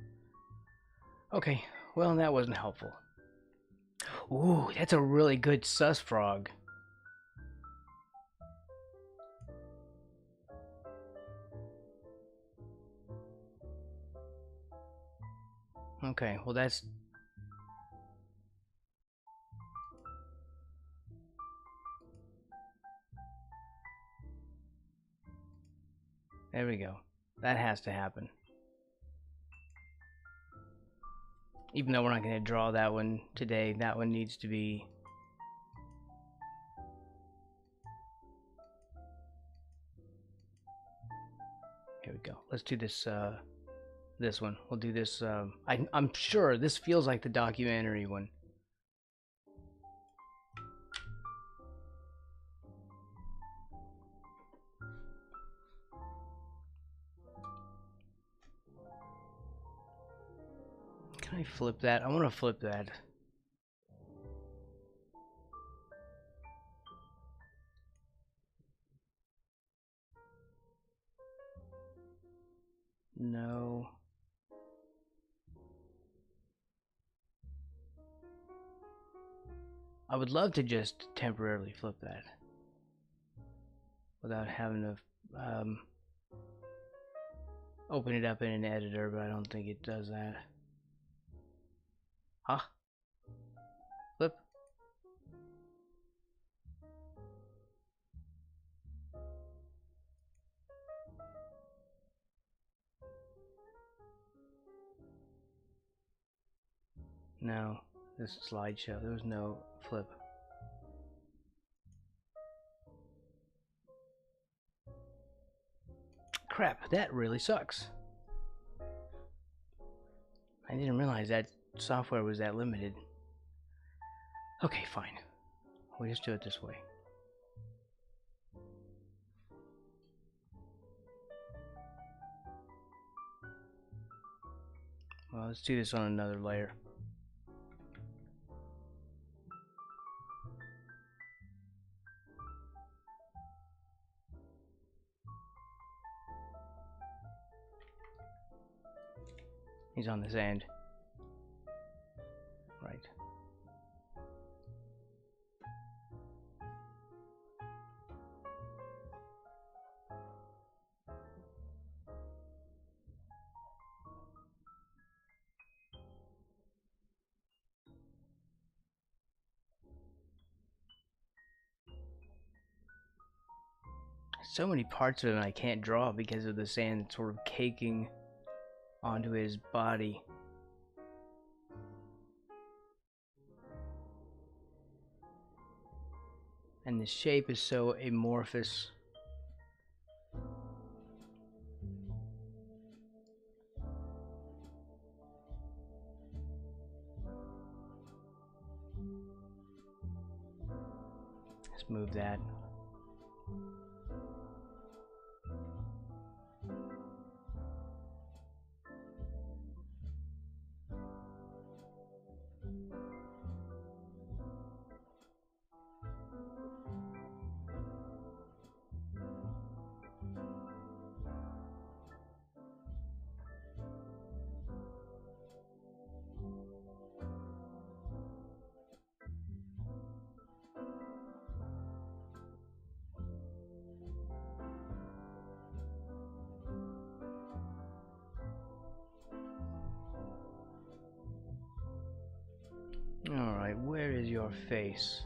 Okay, well, that wasn't helpful. Ooh, that's a really good sus frog. Okay, well, that's... There we go. That has to happen. Even though we're not going to draw that one today, that one needs to be... Here we go. Let's do this, this one. We'll do this, I'm sure this feels like the documentary one. Can I flip that? I want to flip that. No. I would love to just temporarily flip that without having to open it up in an editor, but I don't think it does that. Huh? Flip? No, this slideshow, there was no flip. Crap, that really sucks. I didn't realize that software was that limited. Okay, fine. We'll just do it this way. Well, let's do this on another layer. He's on this end. Right. So many parts of him I can't draw because of the sand sort of caking onto his body. And the shape is so amorphous. Let's move that. Alright, where is your face?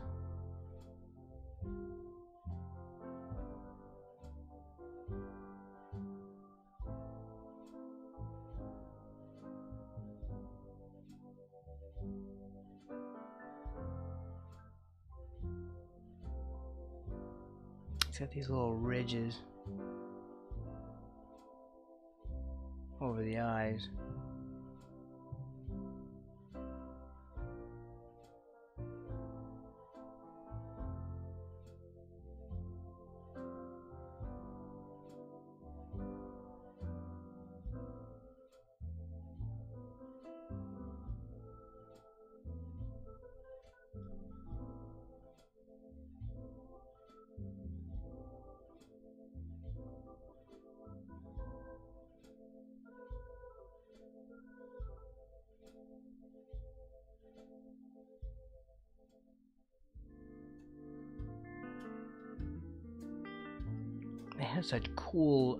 It's got these little ridges over the eyes. They have such cool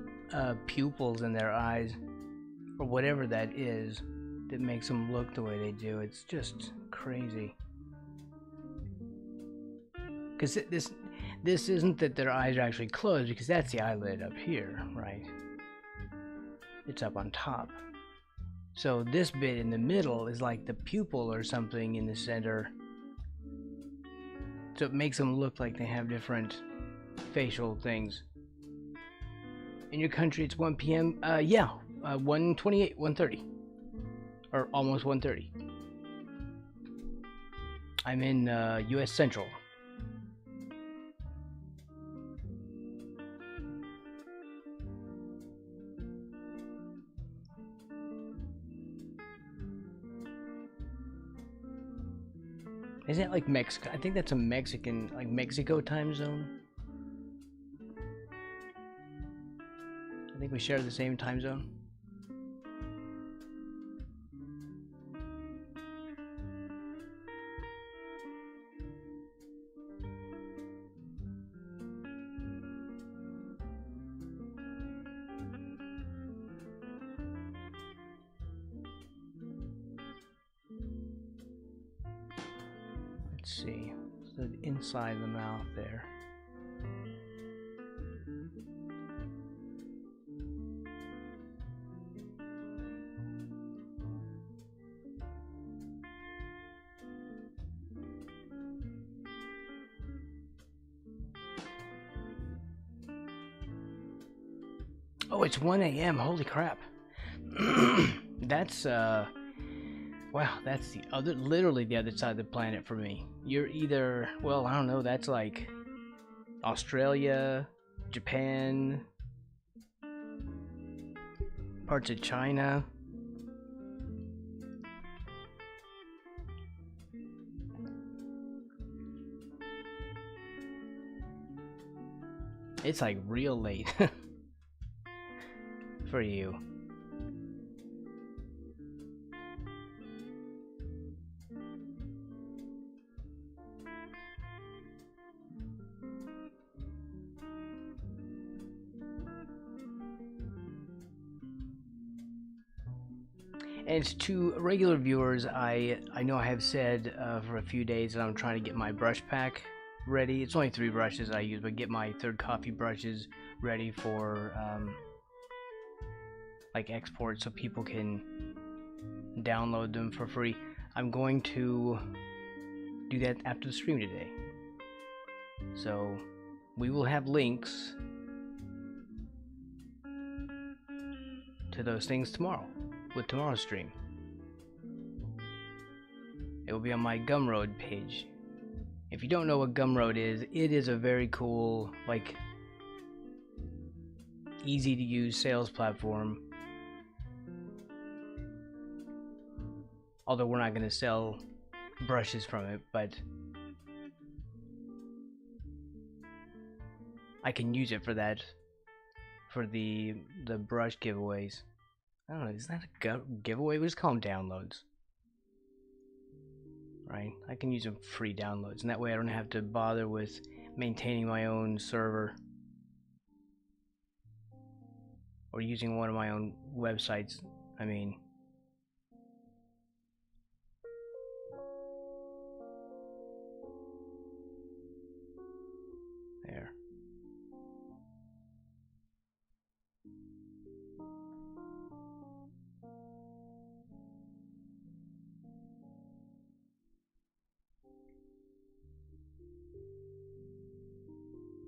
pupils in their eyes, or whatever that is, that makes them look the way they do. It's just crazy. Because this isn't that their eyes are actually closed, because that's the eyelid up here, right? It's up on top. So this bit in the middle is like the pupil or something in the center. So it makes them look like they have different facial things. In your country, it's 1 p.m. Yeah, 1:28, 1:30, or almost 1:30. I'm in U.S. Central. Is it like Mexico? I think that's a Mexican, like Mexico time zone. I think we share the same time zone. Let's see. So inside the mouth there. Oh, it's 1 a.m. Holy crap. That's wow, that's the other, literally the other side of the planet for me. You're either, well, I don't know, that's like Australia, Japan, parts of China. It's like real late for you. And to regular viewers, I know I have said for a few days that I'm trying to get my brush pack ready. It's only 3 brushes I use, but get my third coffee brushes ready for like export, so people can download them for free. I'm going to do that after the stream today. So we will have links to those things tomorrow, with tomorrow's stream. It will be on my Gumroad page. If you don't know what Gumroad is, it is a very cool, like, easy to use sales platform. Although we're not going to sell brushes from it, but I can use it for that, for the brush giveaways. I don't know, is that a giveaway? We just call them downloads. Right? I can use them free downloads, and that way I don't have to bother with maintaining my own server or using one of my own websites. I mean,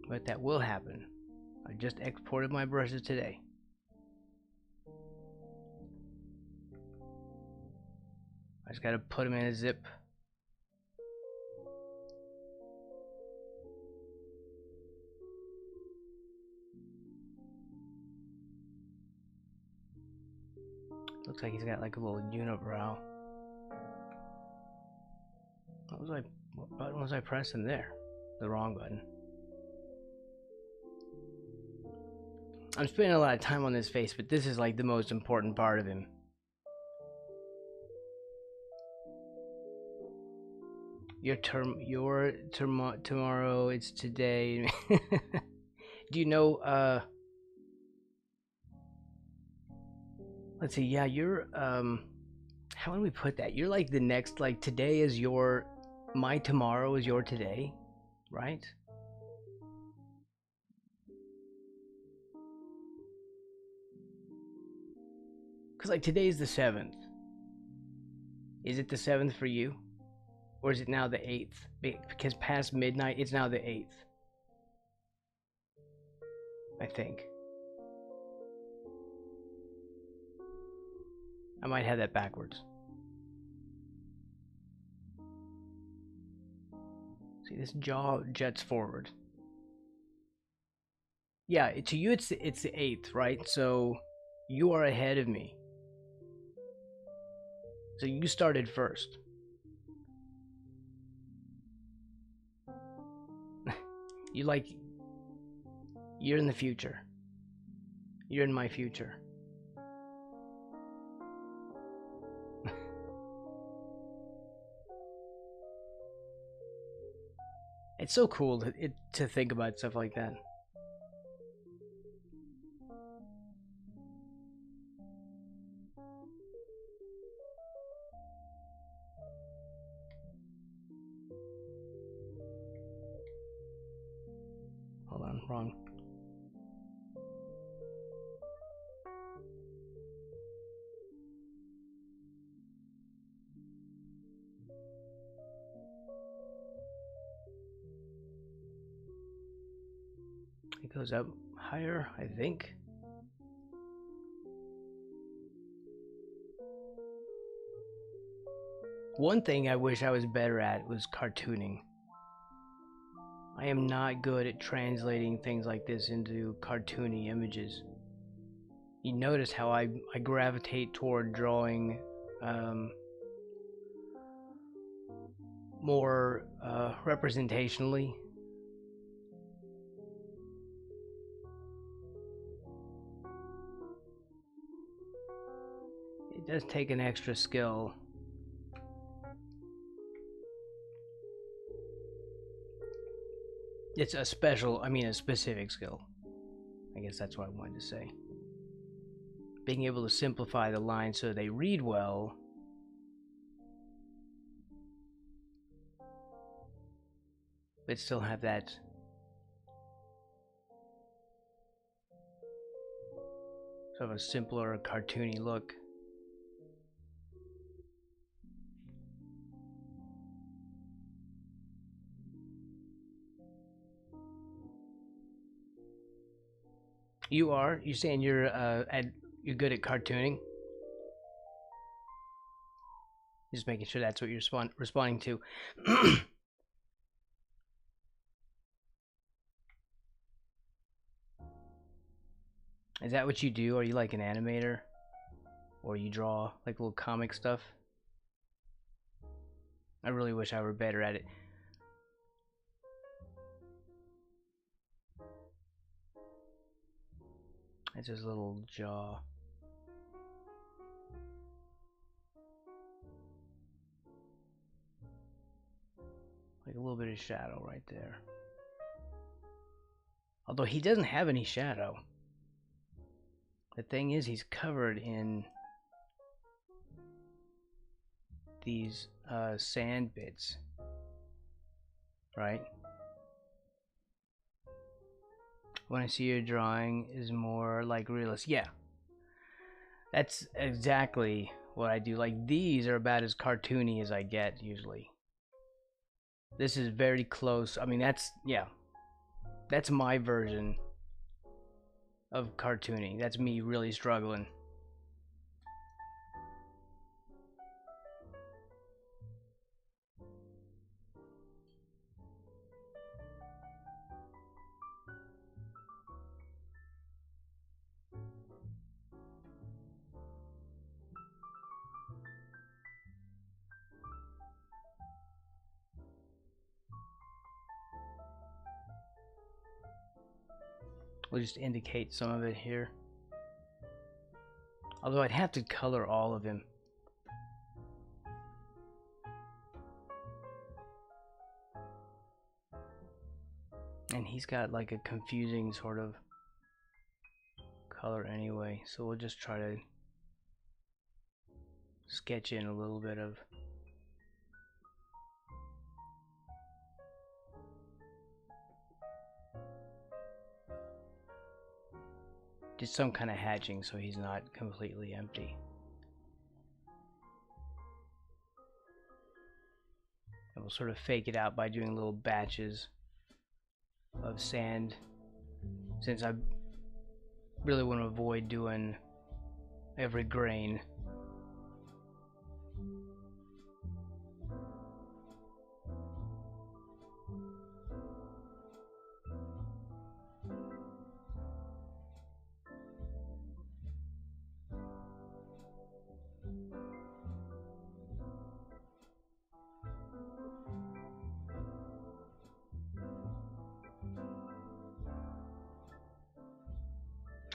but that will happen. I just exported my brushes today. I just gotta put them in a zip. Looks like he's got like a little unibrow. What button was I pressing there? The wrong button. I'm spending a lot of time on this face, but this is like the most important part of him. Tomorrow, it's today. Do you know, let's see, yeah, you're, how would we put that? You're like the next, like today is my tomorrow is your today, right? Because like today's the 7th. Is it the 7th for you? Or is it now the 8th? Because past midnight, it's now the 8th. I think. I might have that backwards. See, this jaw jets forward. Yeah, to you it's the 8th, right? So you are ahead of me. So you started first. You're in the future. You're in my future. It's so cool to think about stuff like that. Hold on, wrong. It goes up higher, I think. One thing I wish I was better at was cartooning. I am not good at translating things like this into cartoony images. You notice how I gravitate toward drawing more representationally. It does take an extra skill. It's a specific skill. I guess that's what I wanted to say. Being able to simplify the lines so they read well. But still have that sort of a simpler, cartoony look. You're saying you're good at cartooning? Just making sure that's what you're responding to. Is that what you do? Are you like an animator? Or you draw like little comic stuff? I really wish I were better at it. That's his little jaw. Like a little bit of shadow right there. Although he doesn't have any shadow. The thing is, he's covered in these sand bits. Right? When I see your drawing is more like realist. Yeah. That's exactly what I do. Like, these are about as cartoony as I get, usually. This is very close. I mean, that's, yeah. That's my version of cartooning. That's me really struggling. We'll just indicate some of it here. Although I'd have to color all of him. And he's got like a confusing sort of color anyway, so we'll just try to sketch in a little bit of just some kind of hatching so he's not completely empty. And we'll sort of fake it out by doing little batches of sand, since I really want to avoid doing every grain.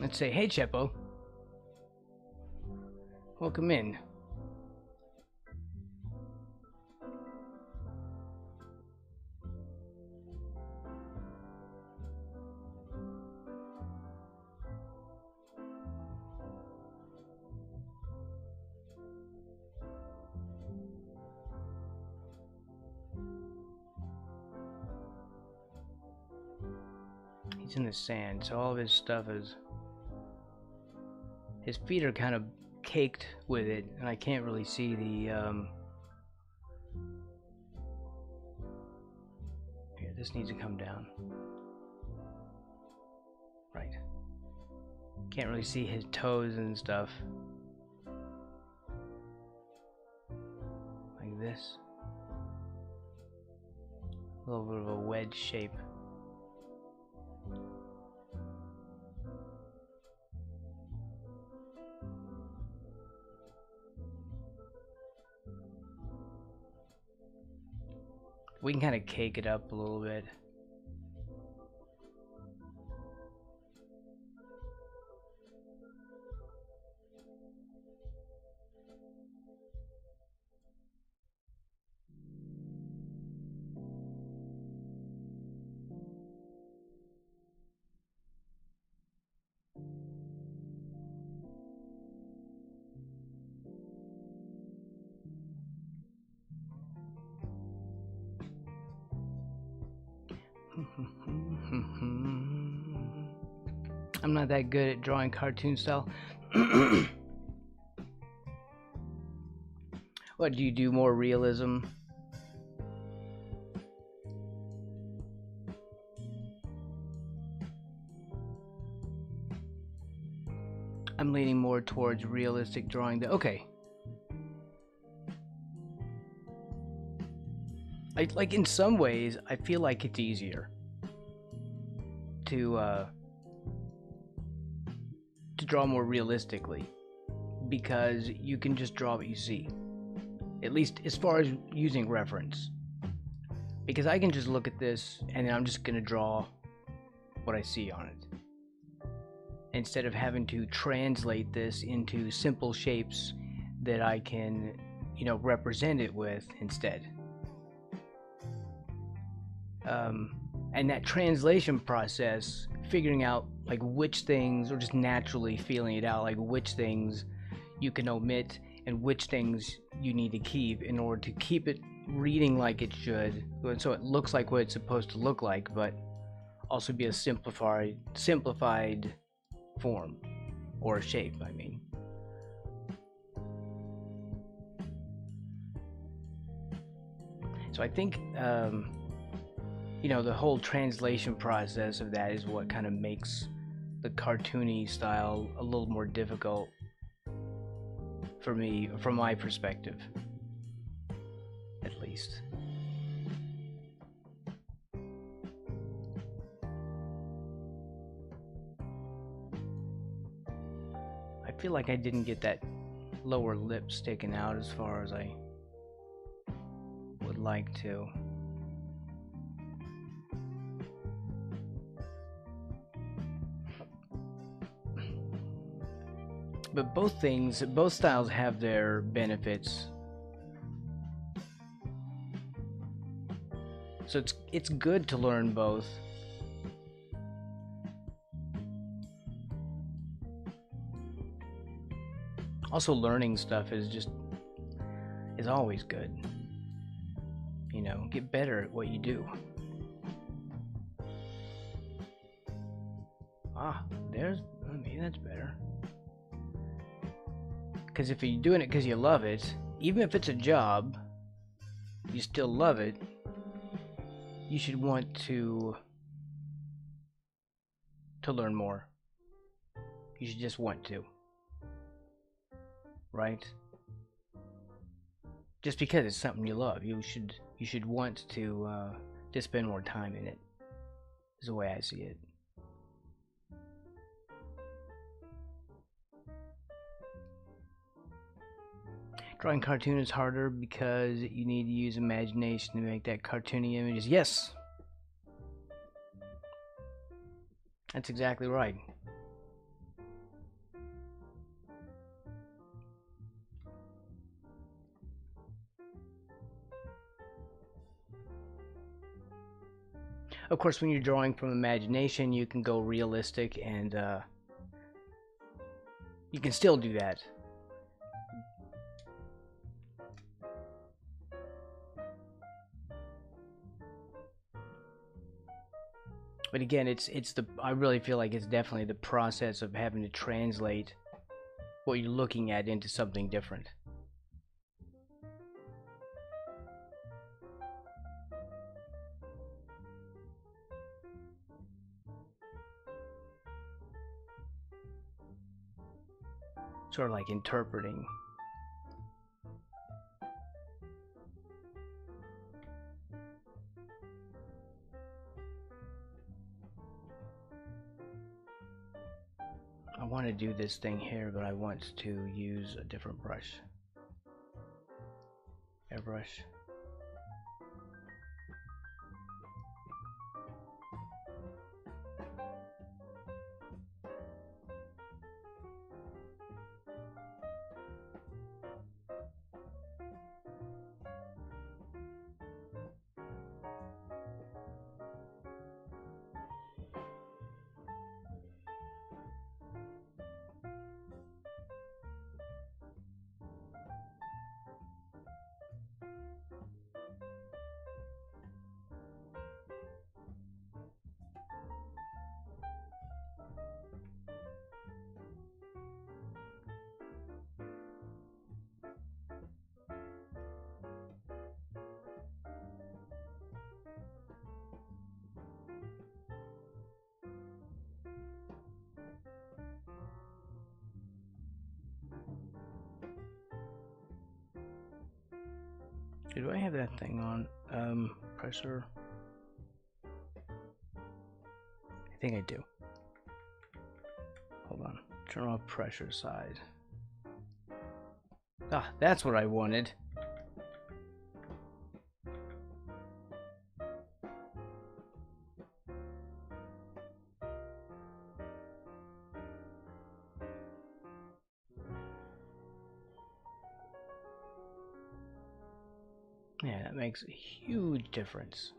Let's say, hey Chepo, welcome in. He's in the sand, so all of his stuff is... His feet are kind of caked with it, and I can't really see the, Here, this needs to come down. Right. Can't really see his toes and stuff. Like this. A little bit of a wedge shape. We can kind of cake it up a little bit. I'm not that good at drawing cartoon style. What, do you do more realism? I'm leaning more towards realistic drawing. Okay. Like in some ways, I feel like it's easier to draw more realistically, because you can just draw what you see, at least as far as using reference, because I can just look at this and I'm just gonna draw what I see on it instead of having to translate this into simple shapes that I can, you know, represent it with instead. And that translation process, figuring out like which things, or just naturally feeling it out, like which things you can omit and which things you need to keep in order to keep it reading like it should, so it looks like what it's supposed to look like, but also be a simplified form or shape, I mean. So I think you know, the whole translation process of that is what kind of makes the cartoony style a little more difficult for me, from my perspective, at least. I feel like I didn't get that lower lip sticking out as far as I would like to. But both styles have their benefits. So it's good to learn both. Also, learning stuff is always good. You know, get better at what you do. Maybe that's better. Because if you're doing it because you love it, even if it's a job, you still love it, you should want to learn more. You should just want to. Right? Just because it's something you love, you should want to spend more time in it. Is the way I see it. Drawing cartoon is harder because you need to use imagination to make that cartoony images. Yes! That's exactly right. Of course, when you're drawing from imagination, you can go realistic, and you can still do that. But again, I really feel like it's definitely the process of having to translate what you're looking at into something different. Sort of like interpreting. I want to do this thing here, but I want to use a different brush. Airbrush. Do I have that thing on? Pressure. I think I do. Hold on. Turn off pressure side. Ah, that's what I wanted. Yeah, that makes a huge difference.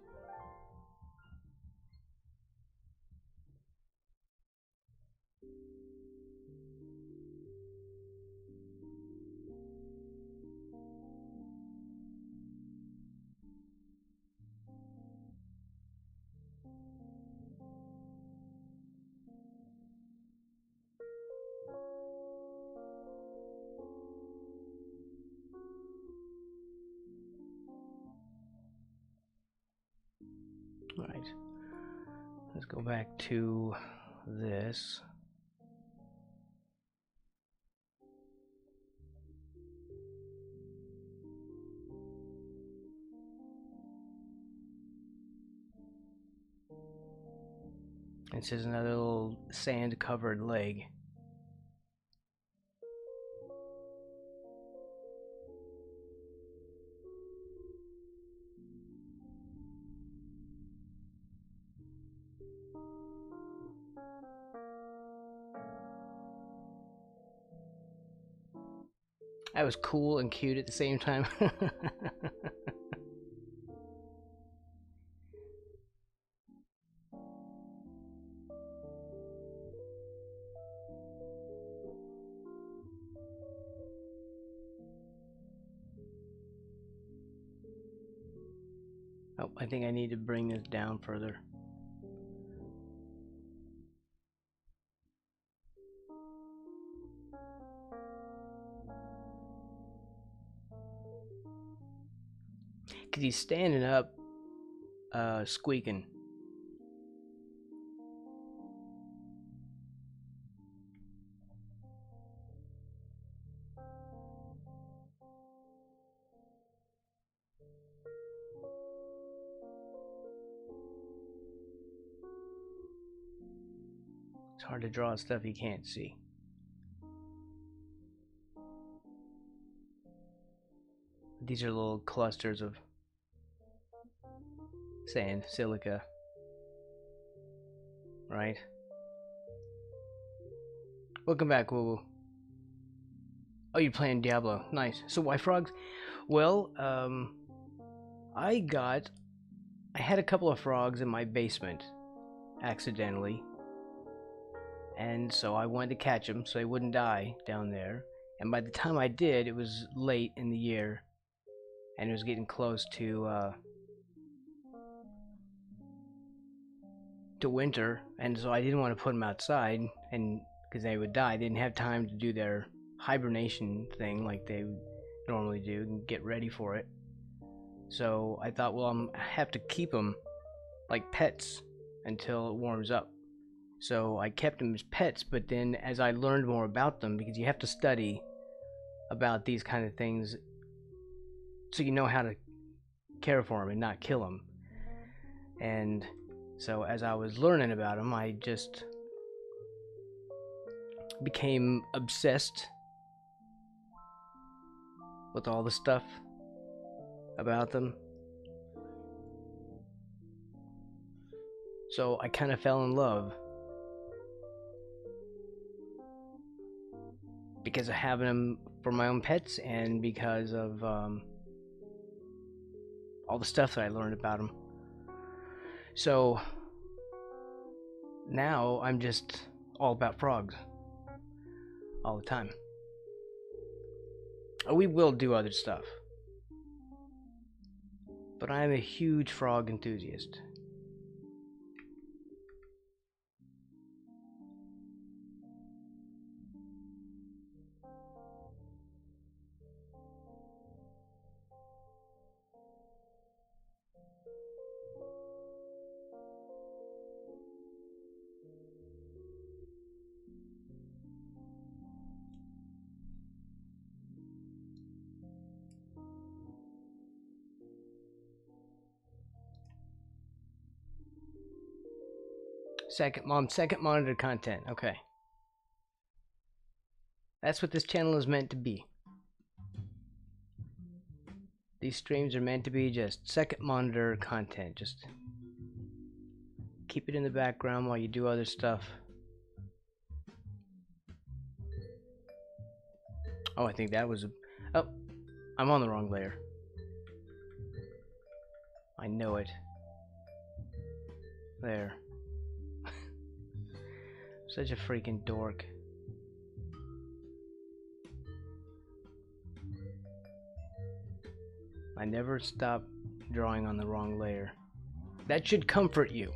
Alright. Let's go back to this. This is another little sand-covered leg. That was cool and cute at the same time. Oh, I think I need to bring this down further. Because he's standing up, squeaking. It's hard to draw stuff you can't see. These are little clusters of sand, silica, right? Welcome back, Woo Woo. Oh, you're playing Diablo. Nice. So why frogs? Well, I had a couple of frogs in my basement, accidentally. And so I wanted to catch them so they wouldn't die down there. And by the time I did, it was late in the year. And it was getting close to winter. And so I didn't want to put them outside, and because they would die. They didn't have time to do their hibernation thing like they normally do and get ready for it. So I thought, well, I have to keep them like pets until it warms up. So I kept them as pets, but then as I learned more about them, because you have to study about these kind of things so you know how to care for them and not kill them. And so as I was learning about them, I just became obsessed with all the stuff about them. So I kind of fell in love because of having them for my own pets, and because of all the stuff that I learned about them. So now I'm just all about frogs all the time. We will do other stuff, but I'm a huge frog enthusiast. Second monitor content. Okay. That's what this channel is meant to be. These streams are meant to be just second monitor content. Just keep it in the background while you do other stuff. Oh, I think that was oh, I'm on the wrong layer. I know it. There. Such a freaking dork. I never stop drawing on the wrong layer. That should comfort you.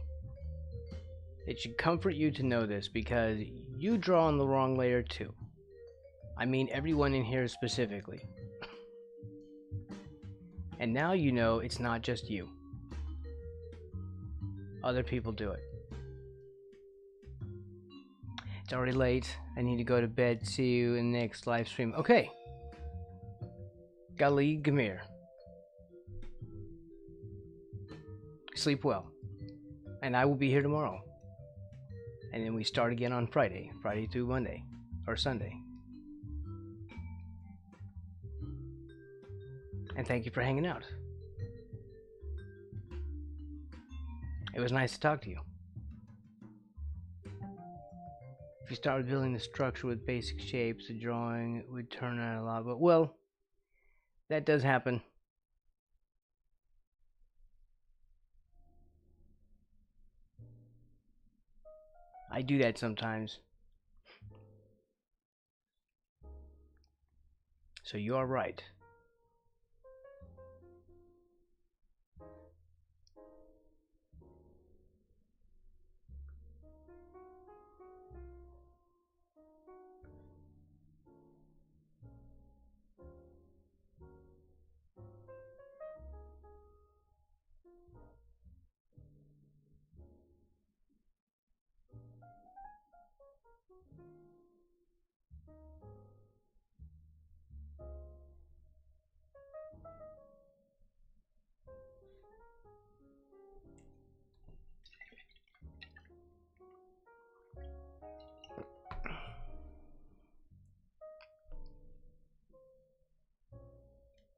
It should comfort you to know this, because you draw on the wrong layer too. I mean everyone in here specifically. And now you know it's not just you. Other people do it. It's already late. I need to go to bed. See you in the next live stream. Okay. Gali Gamir. Sleep well. And I will be here tomorrow. And then we start again on Friday. Friday through Monday. Or Sunday. And thank you for hanging out. It was nice to talk to you. If you started building the structure with basic shapes, the drawing would turn out a lot. But, well, that does happen. I do that sometimes. So you are right.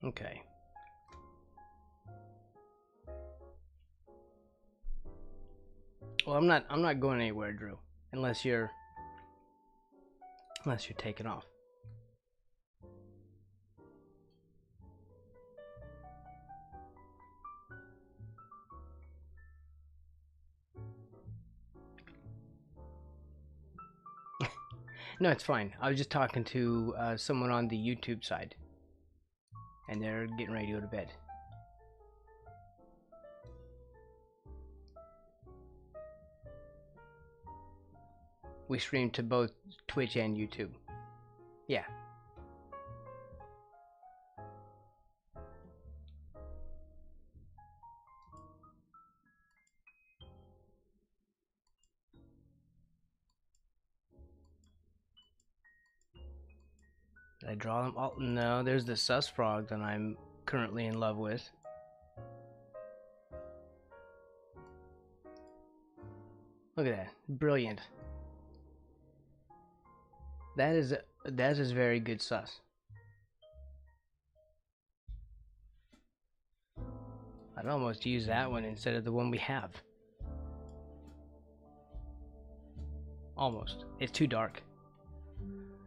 Okay. Well, I'm not going anywhere, Drew, unless you're taking off. No, it's fine. I was just talking to someone on the YouTube side, and they're getting ready to go to bed. We stream to both Twitch and YouTube. Yeah. Did I draw them all? No, there's the sus frog that I'm currently in love with. Look at that. Brilliant. That is very good sus. I'd almost use that one instead of the one we have. Almost. It's too dark.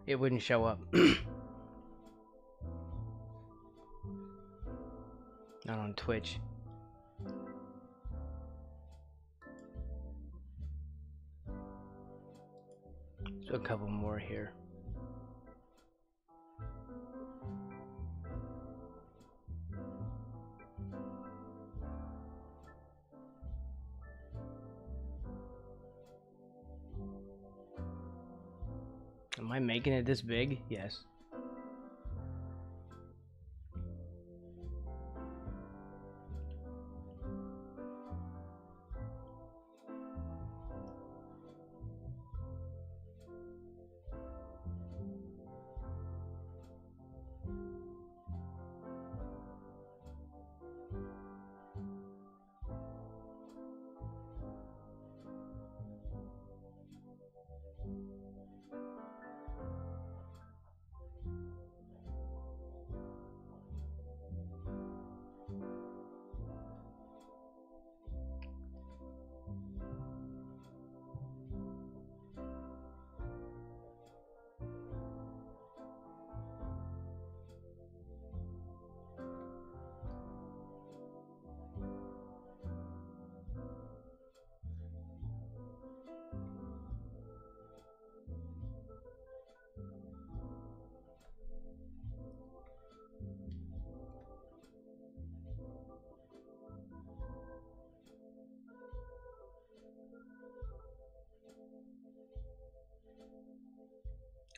It wouldn't show up. Not on Twitch. So a couple more here. Am I making it this big? Yes.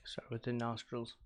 Start with the nostrils.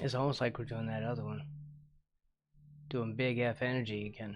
It's almost like we're doing that other one. Doing big F energy again.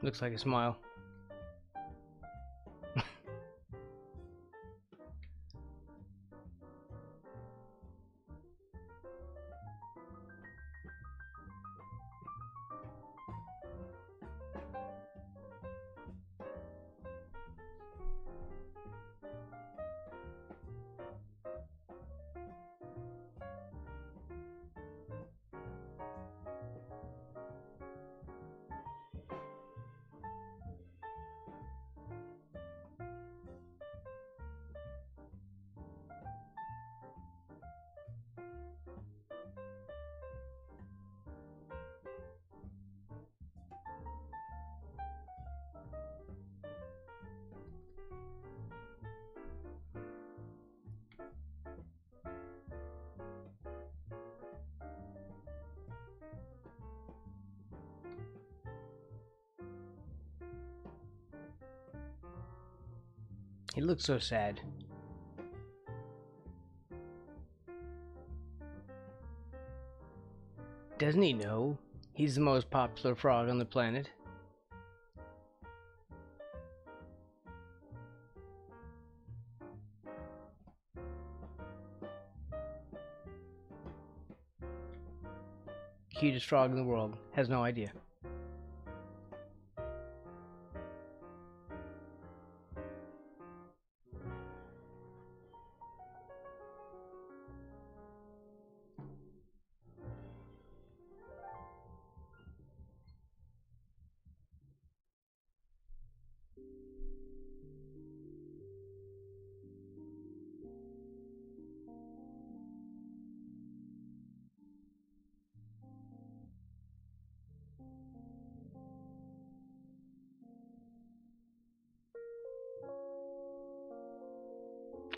Looks like a smile. He looks so sad. Doesn't he know he's the most popular frog on the planet? Cutest frog in the world. Has no idea.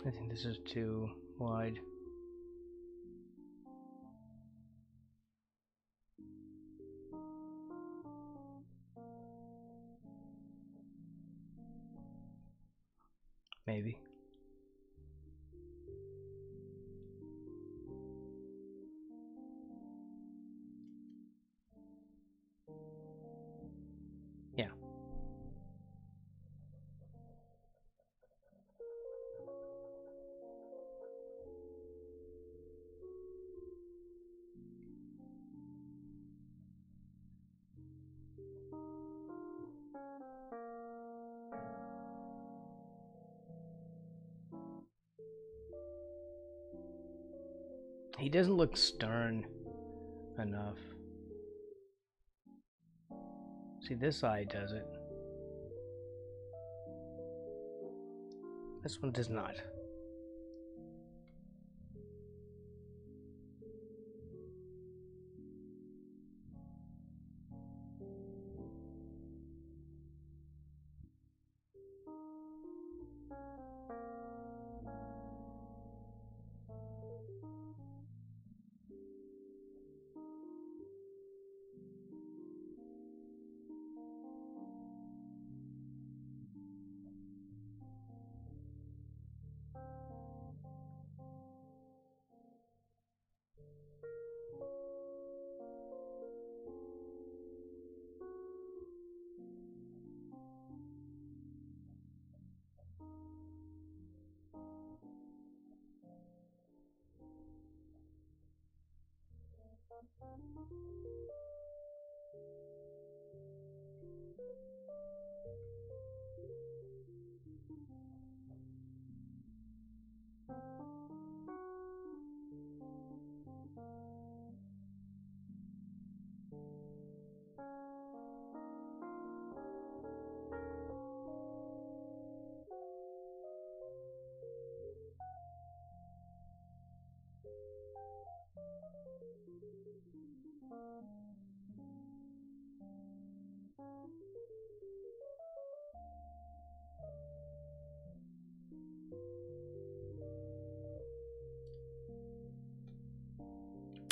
I think this is too wide. Maybe. Yeah. He doesn't look stern enough. See, this eye does it. This one does not.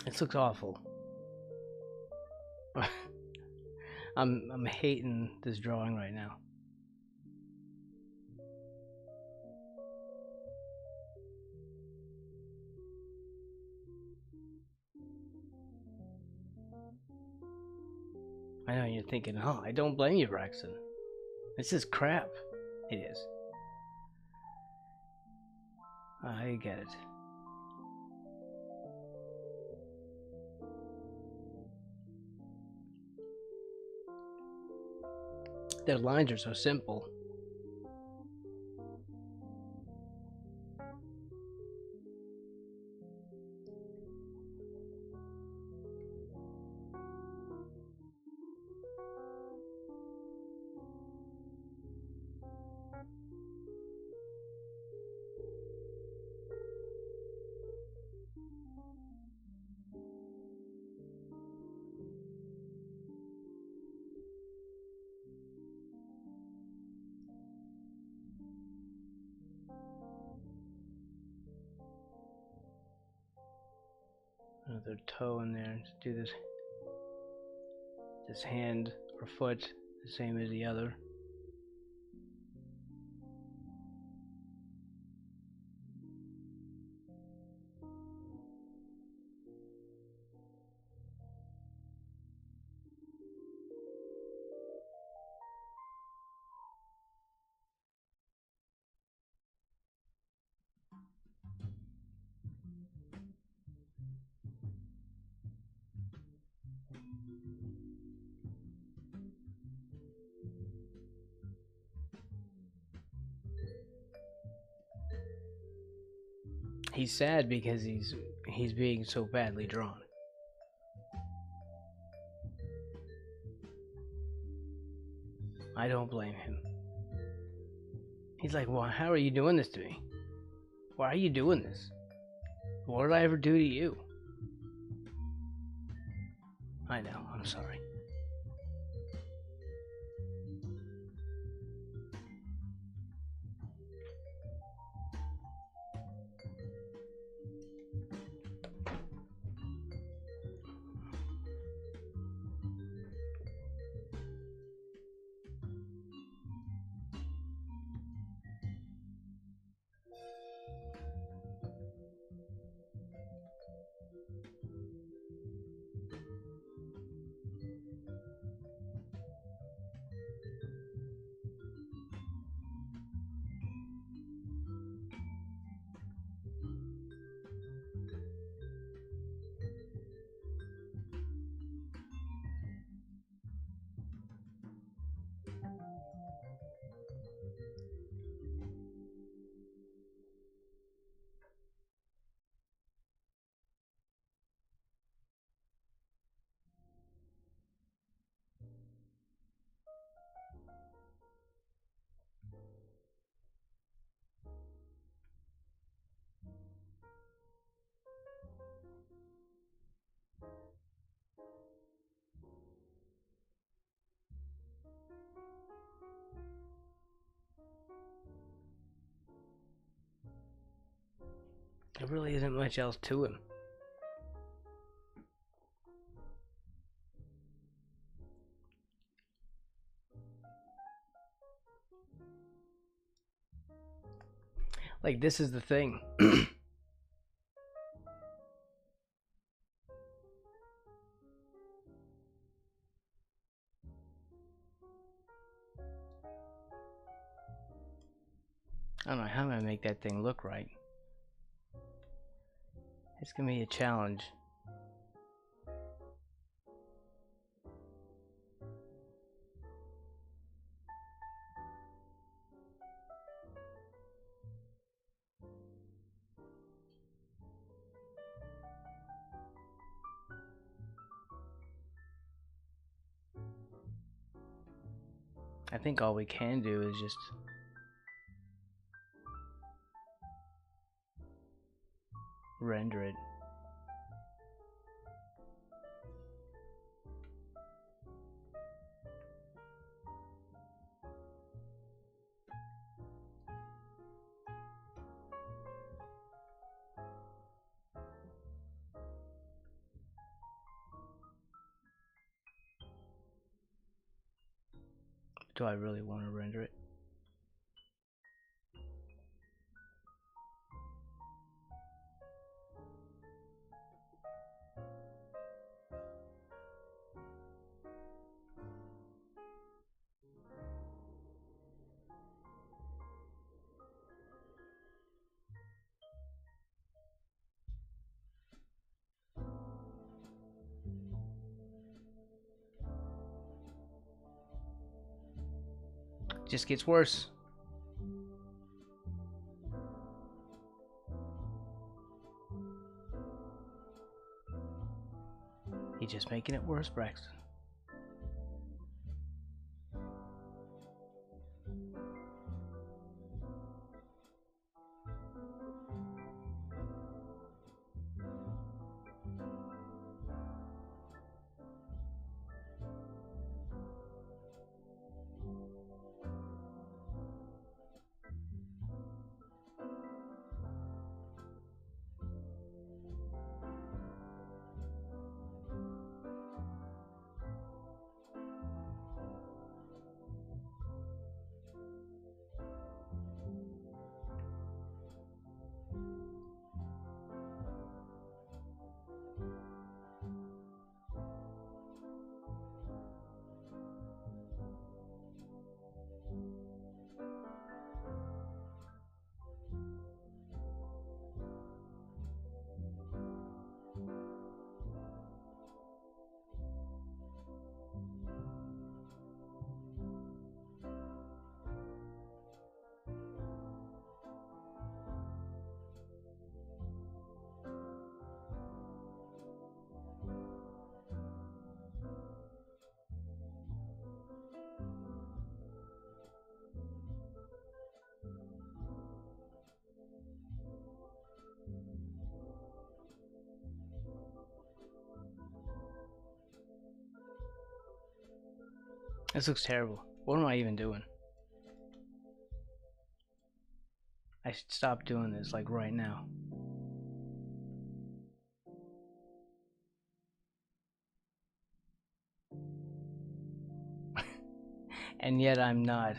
This looks awful. I'm hating this drawing right now. I know you're thinking, oh, I don't blame you, Braxton. This is crap. It is. I get it. Their lines are so simple. Another toe in there. Just do this hand or foot the same as the other. He's sad because he's being so badly drawn. I don't blame him. He's like, well, how are you doing this to me? Why are you doing this? What did I ever do to you? I know, I'm sorry. There really isn't much else to him. Like, this is the thing. I don't know how I'm gonna make that thing look right. It's gonna be a challenge. I think all we can do is just render it. Do I really want to render it? Just gets worse. You're just making it worse, Braxton. This looks terrible. What am I even doing? I should stop doing this, like, right now. And yet I'm not.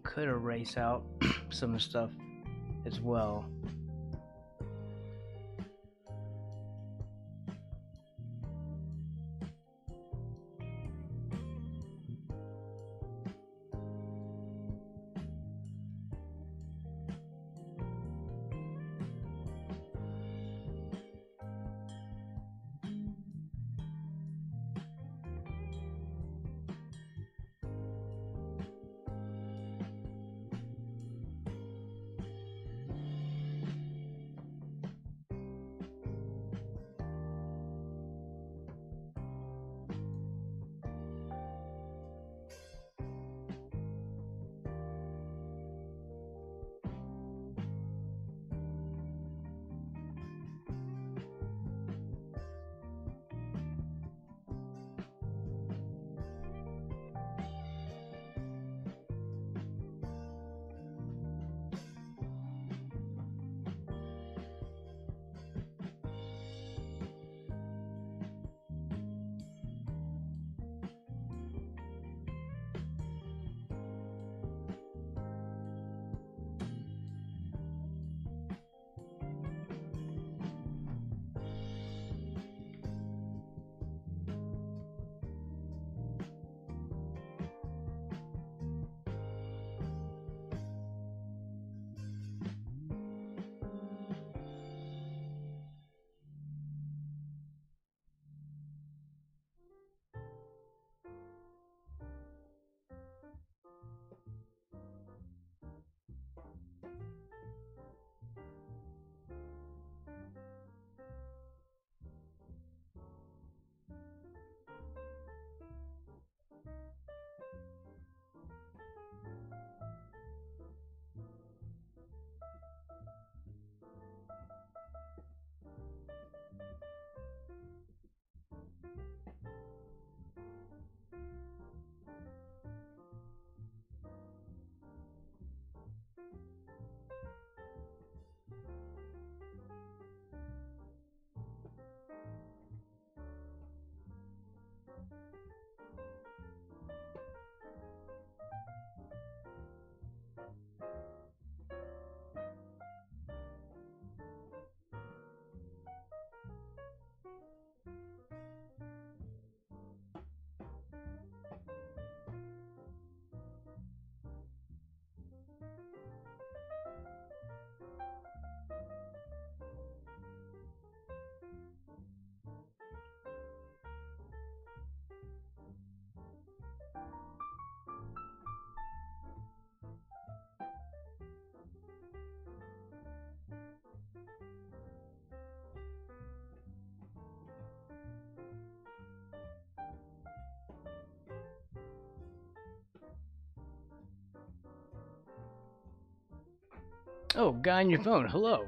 Could erase out some of the stuff as well. Oh, guy on your phone. Hello.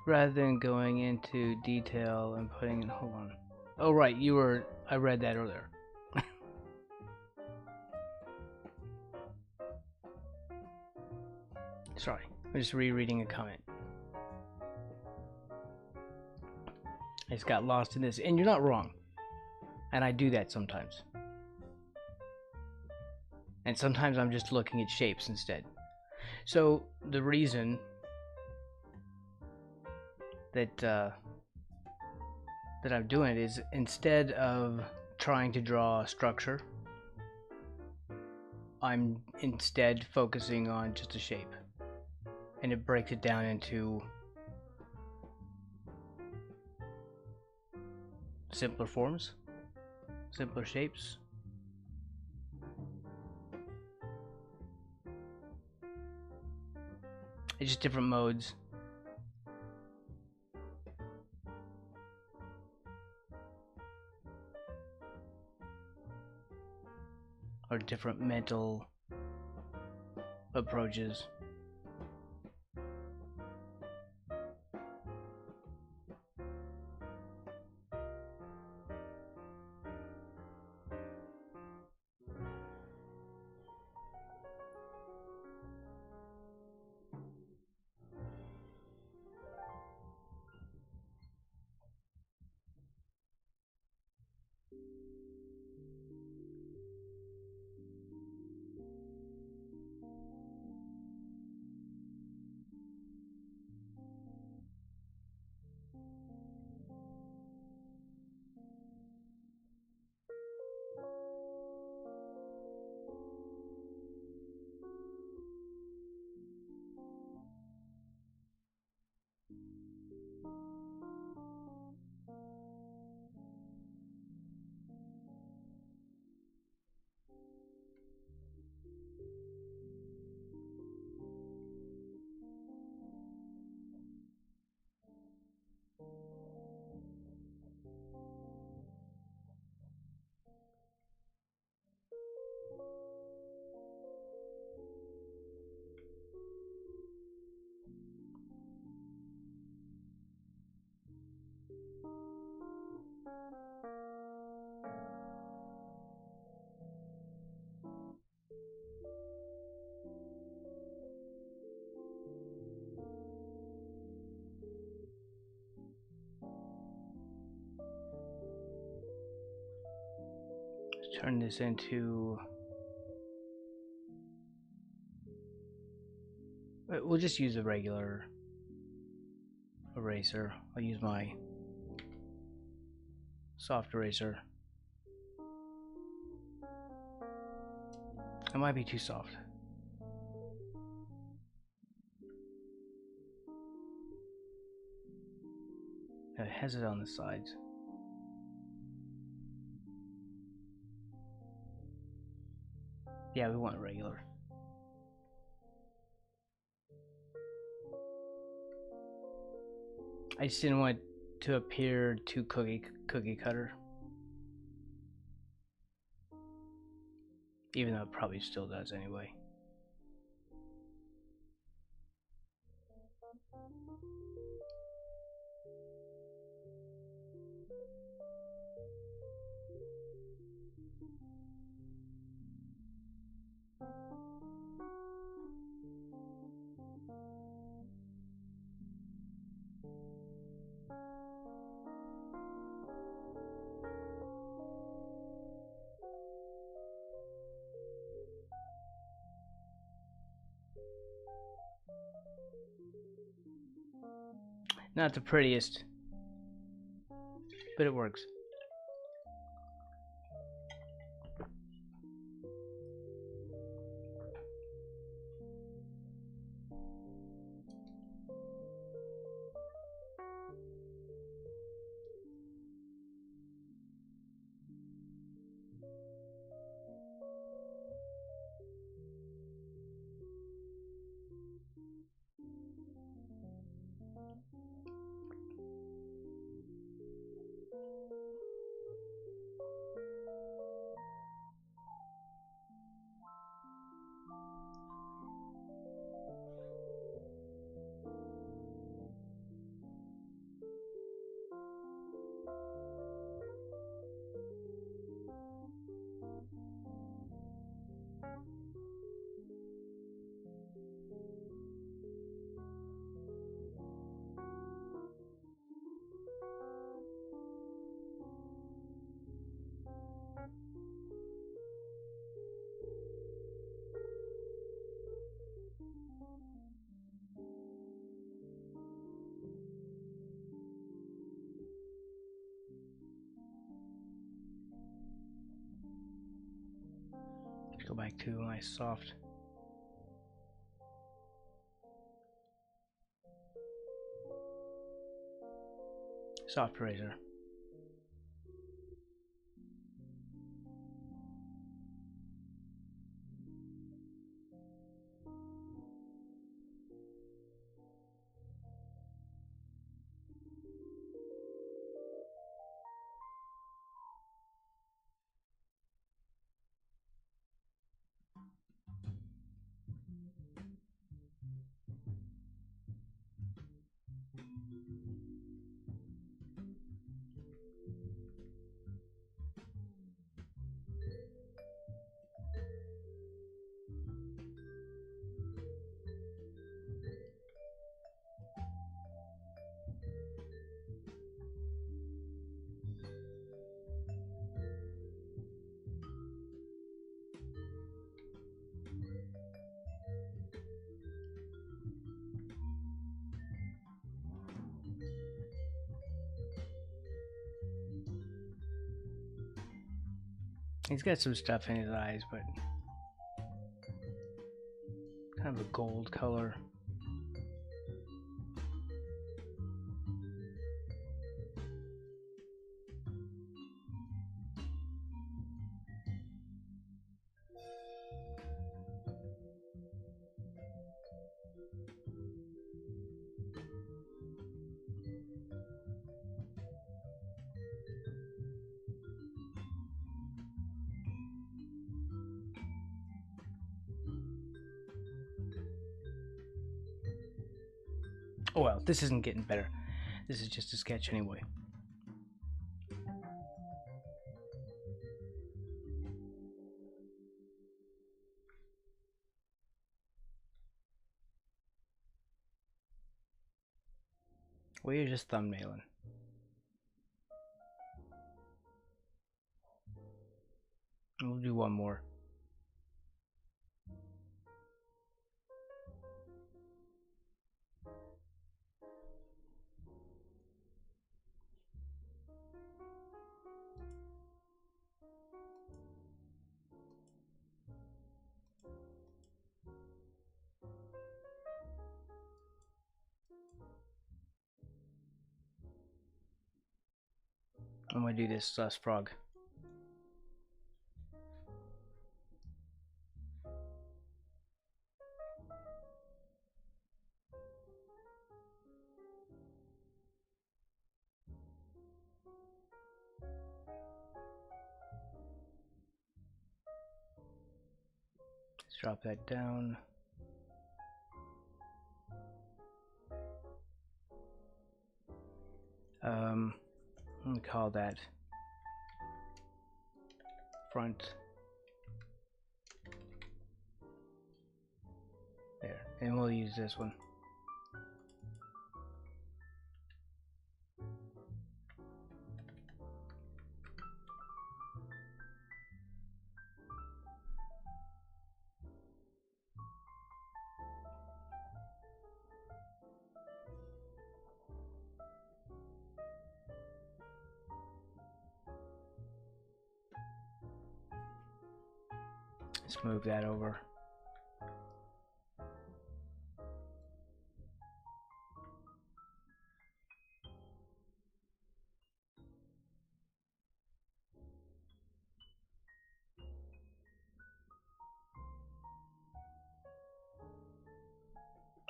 Rather than going into detail and putting in. Hold on. Oh, right. You were. I read that earlier. Sorry. I'm just rereading a comment. I just got lost in this. And you're not wrong. And I do that sometimes. And sometimes I'm just looking at shapes instead. So the reason that that I'm doing it is, instead of trying to draw a structure, I'm instead focusing on just a shape, and it breaks it down into simpler forms, simpler shapes. It's just different modes. Or different mental approaches. Let's turn this into. We'll just use a regular eraser. I'll use my soft eraser. It might be too soft. It has it on the sides. Yeah, we want regular. I just didn't want it to appear too cookie cutter. Even though it probably still does anyway. Not the prettiest, but it works. go back to my soft razor. He's got some stuff in his eyes, but kind of a gold color. Oh well, this isn't getting better. This is just a sketch anyway. Well, you're just thumbnailing. We'll do one more. I'm gonna do this frog. Let's drop that down. Let me call that front. There, and we'll use this one. Let's move that over.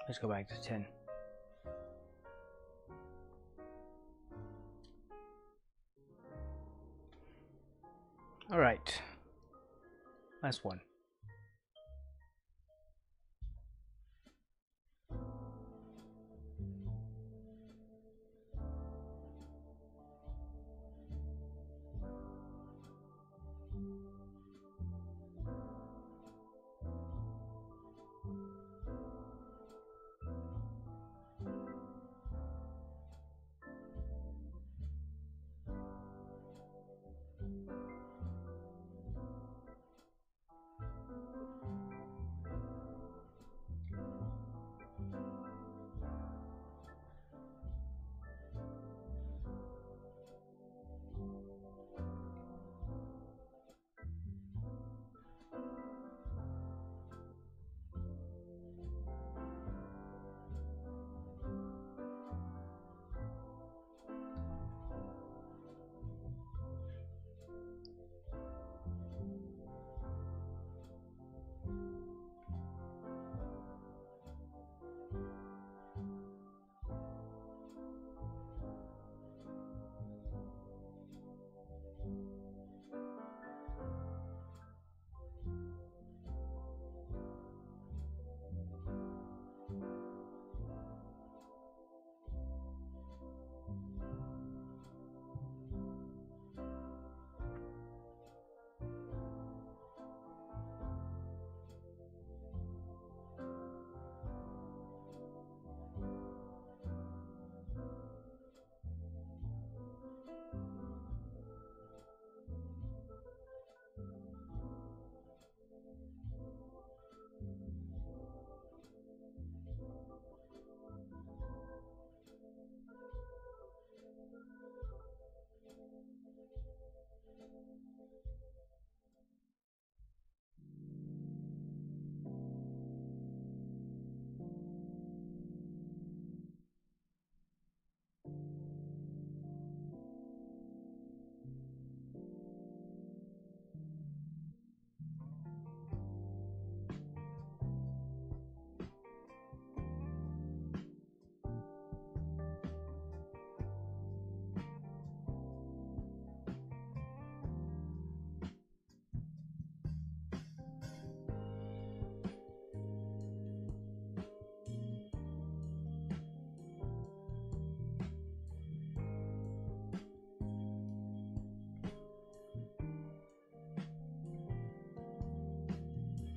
Let's go back to 10. All right, last one.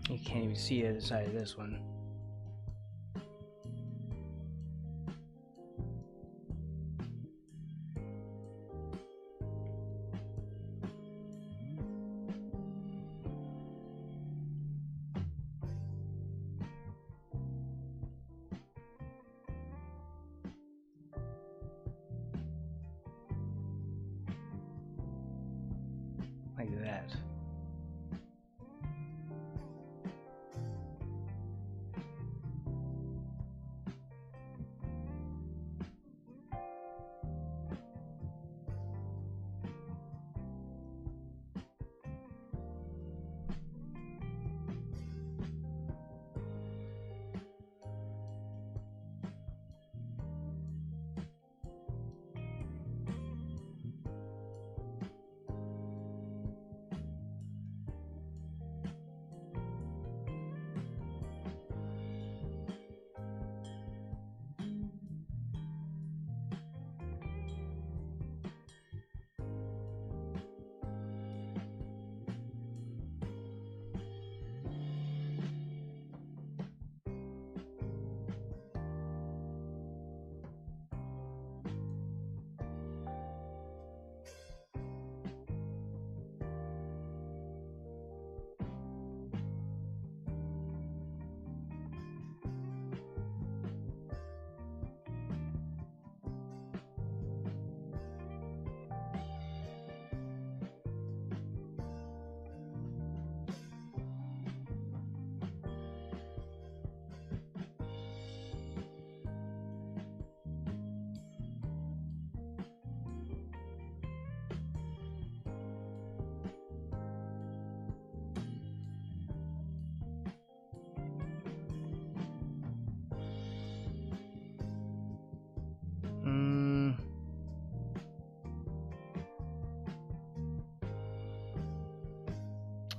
You can't even see the other side of this one. Like that.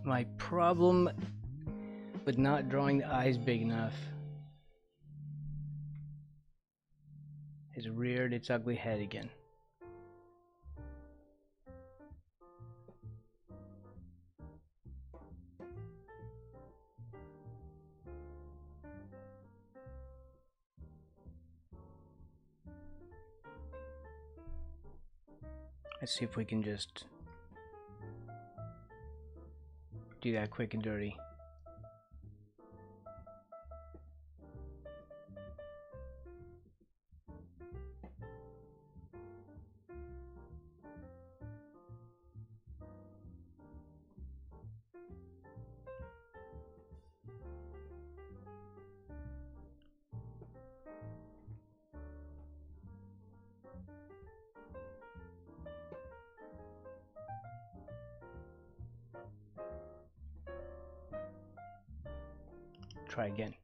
My problem with not drawing the eyes big enough has reared its ugly head again. Let's see if we can just do that quick and dirty. Try again.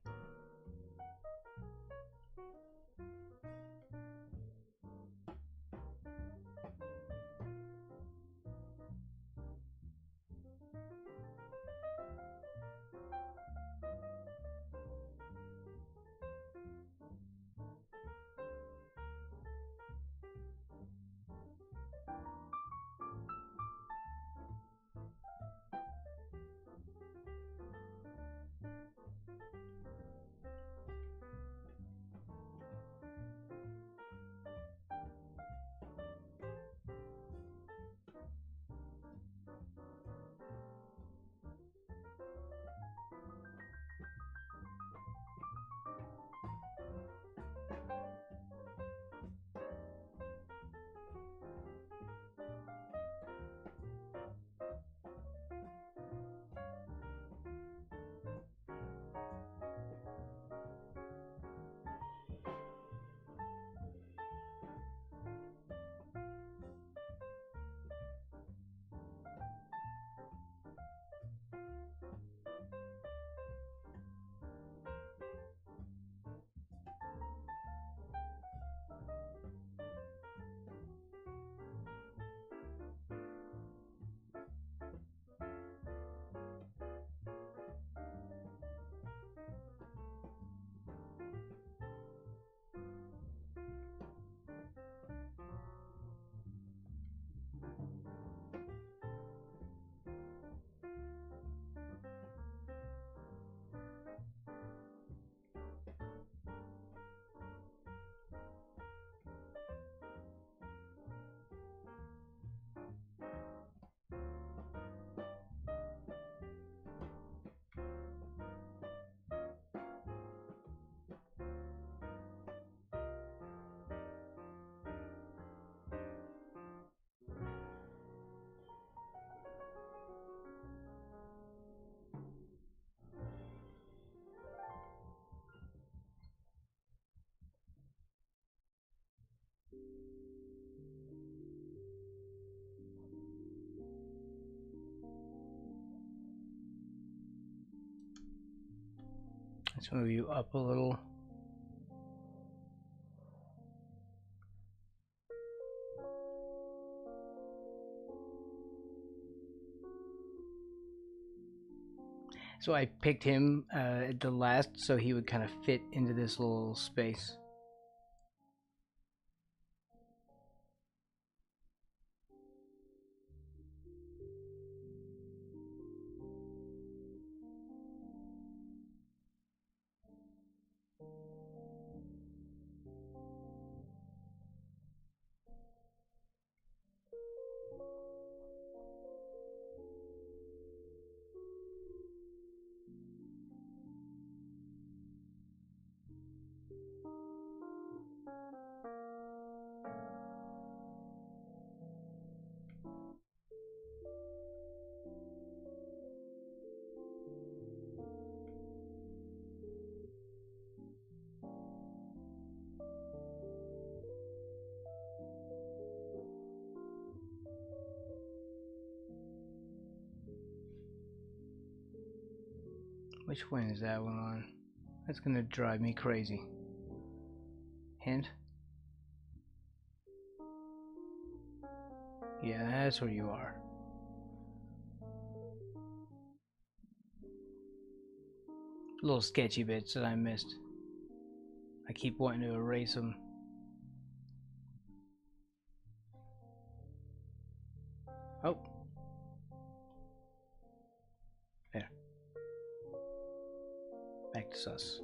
Let's move you up a little. So I picked him at the last so he would kind of fit into this little space. Which one is that one on? That's gonna drive me crazy. Hint? Yeah, that's where you are. Little sketchy bits that I missed. I keep wanting to erase them. Oh. There. Back to sus.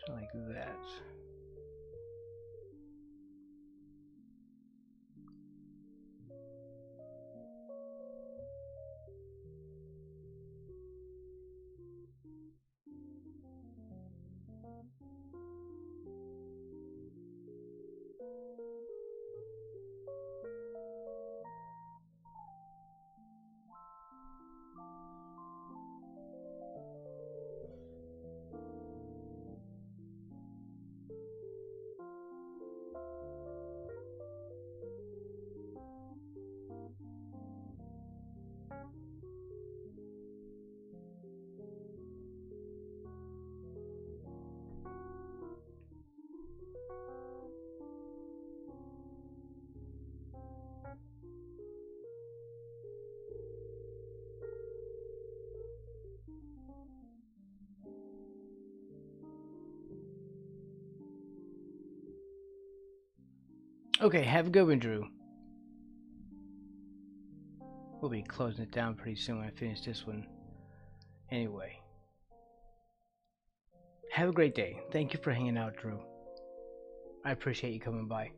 So like that. Okay, have a good one, Drew. We'll be closing it down pretty soon when I finish this one. Anyway. Have a great day. Thank you for hanging out, Drew. I appreciate you coming by.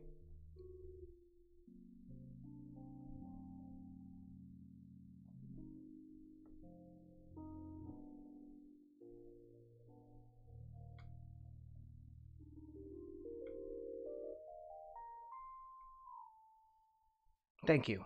Thank you.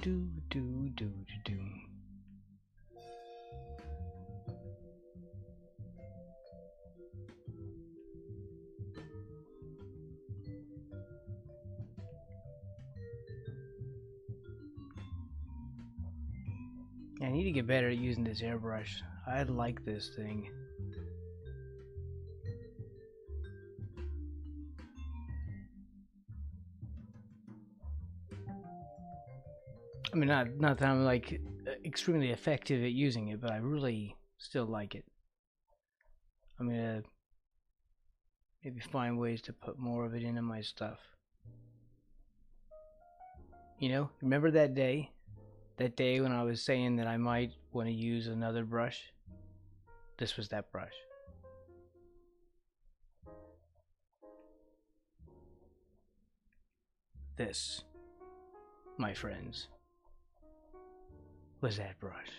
do do do do. I need to get better at using this airbrush. I like this thing. I mean, not that I'm like extremely effective at using it, but I really still like it. I'm gonna maybe find ways to put more of it into my stuff. You know, remember that day? That day when I was saying that I might want to use another brush? This was that brush. This, my friends, was that brush.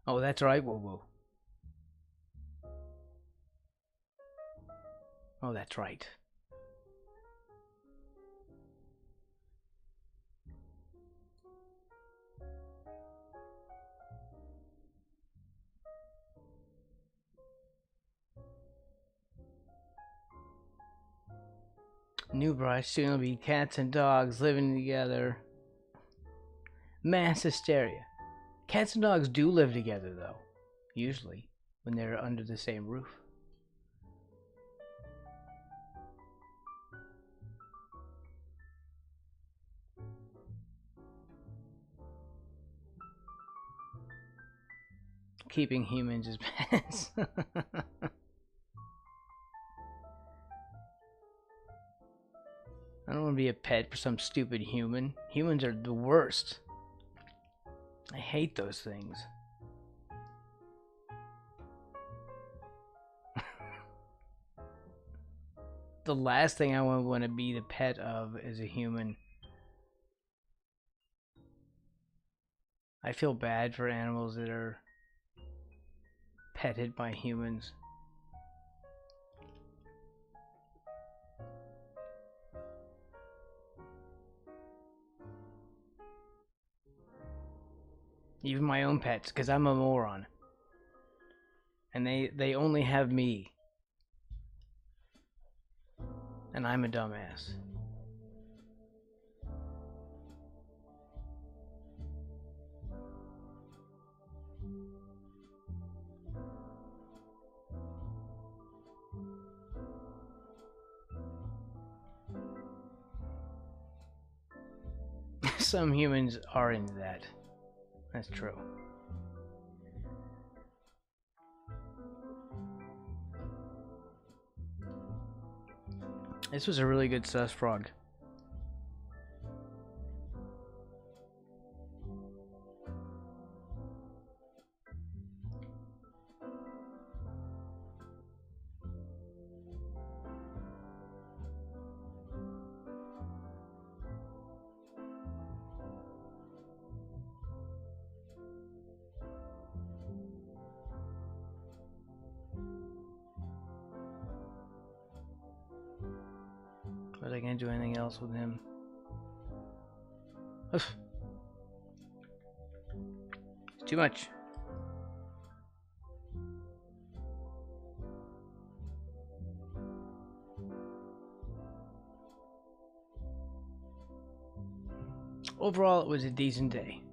Oh, that's right, whoa whoa. Oh, that's right. New brush, soon will be cats and dogs living together. Mass hysteria. Cats and dogs do live together, though. Usually, when they're under the same roof. Keeping humans as pets. I don't want to be a pet for some stupid human. Humans are the worst. I hate those things. The last thing I want to be the pet of is a human. I feel bad for animals that are petted by humans. Even my own pets, because I'm a moron. And they only have me. And I'm a dumbass. Some humans are into that. That's true. This was a really good sus frog. Was I gonna do anything else with him? It's too much. Overall, it was a decent day.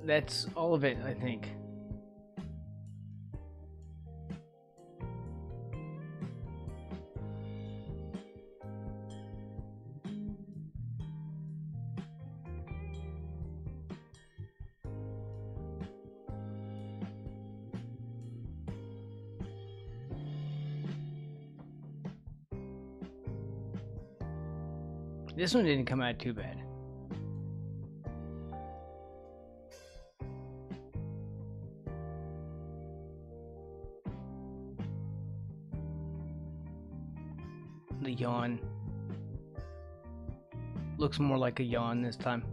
That's all of it, I think. This one didn't come out too bad. The yawn looks more like a yawn this time.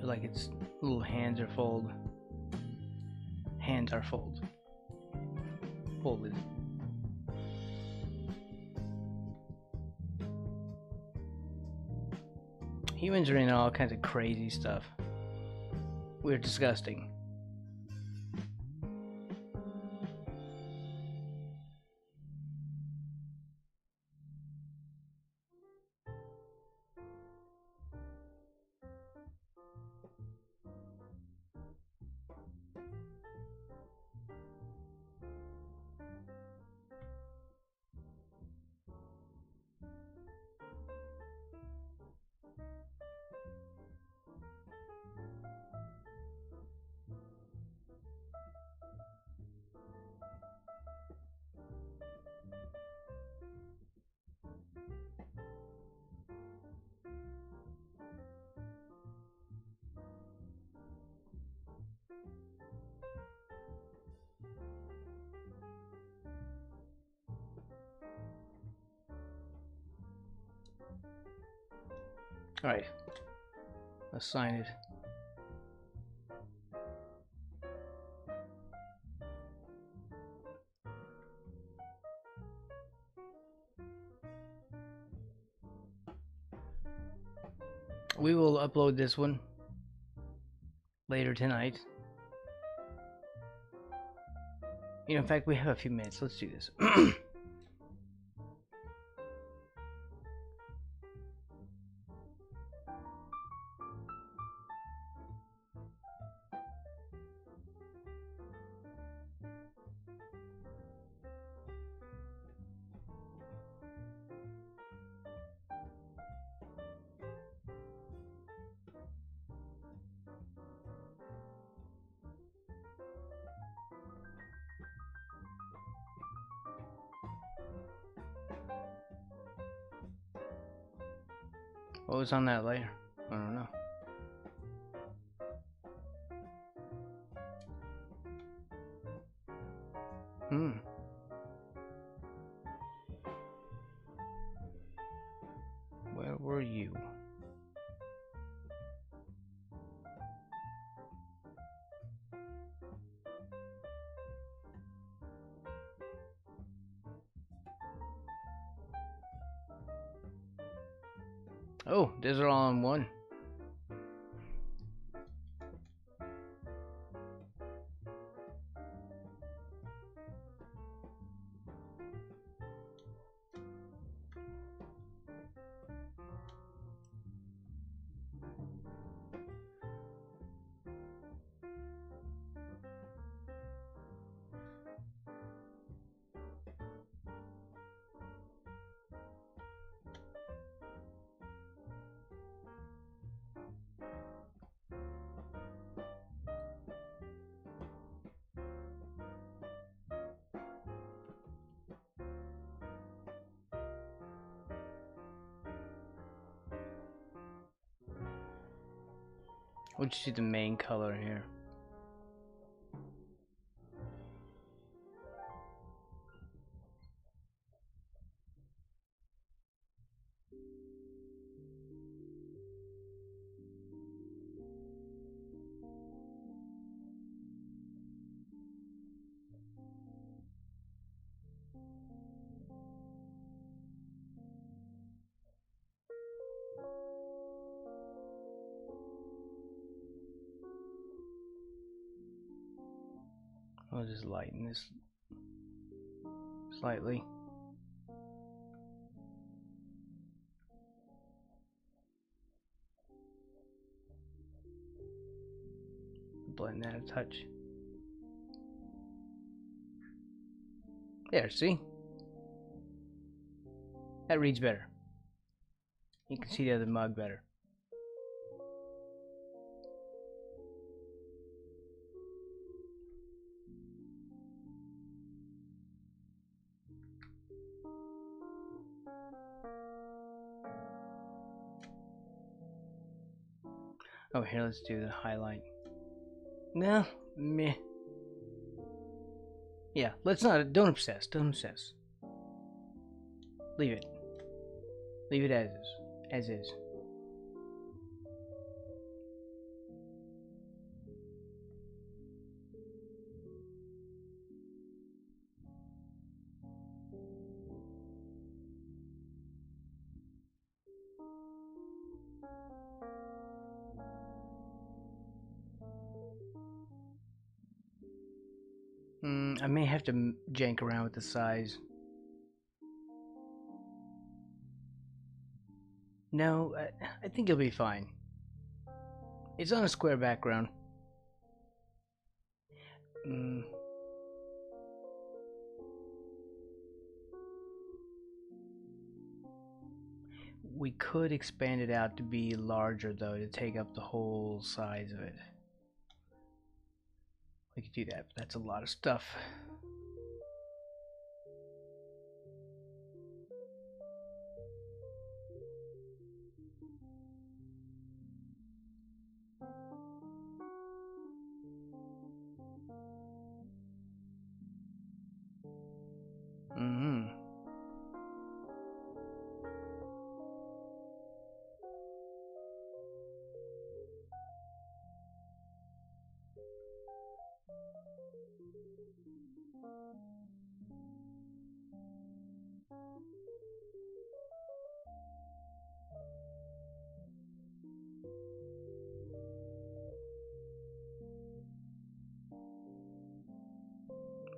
Like its little hands are folded. Hands are folded. Humans are into all kinds of crazy stuff. We're disgusting. Alright. Let's sign it. We will upload this one later tonight. You know, in fact, we have a few minutes. Let's do this. What was on that layer? I don't know. Where were you? Oh, these are all in one. We'll just see the main color here. I'll just lighten this slightly. Blend that a touch. There, see? That reads better. You can see the other mug better. Oh, here, let's do the highlight. No, meh. Yeah, let's not, don't obsess, don't obsess. Leave it. Leave it as is. As is. I may have to jank around with the size. No, I think you'll be fine. It's on a square background. We could expand it out to be larger, though, to take up the whole size of it. We could do that, but that's a lot of stuff.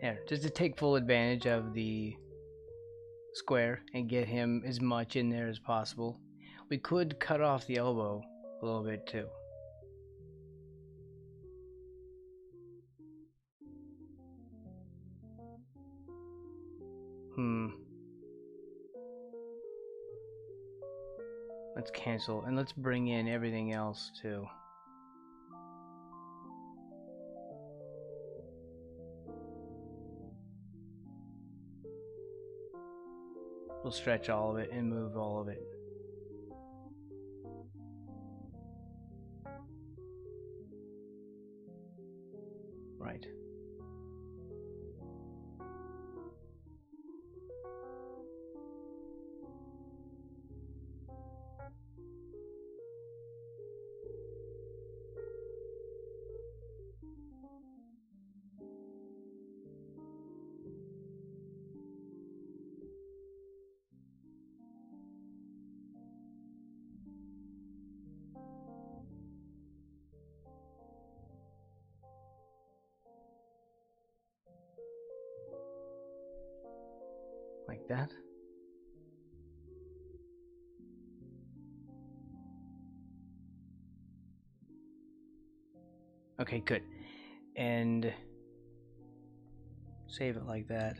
There, just to take full advantage of the square and get him as much in there as possible. We could cut off the elbow a little bit too. Let's cancel and let's bring in everything else too. We'll stretch all of it and move all of it. Right. Like that. Okay, good. And save it like that.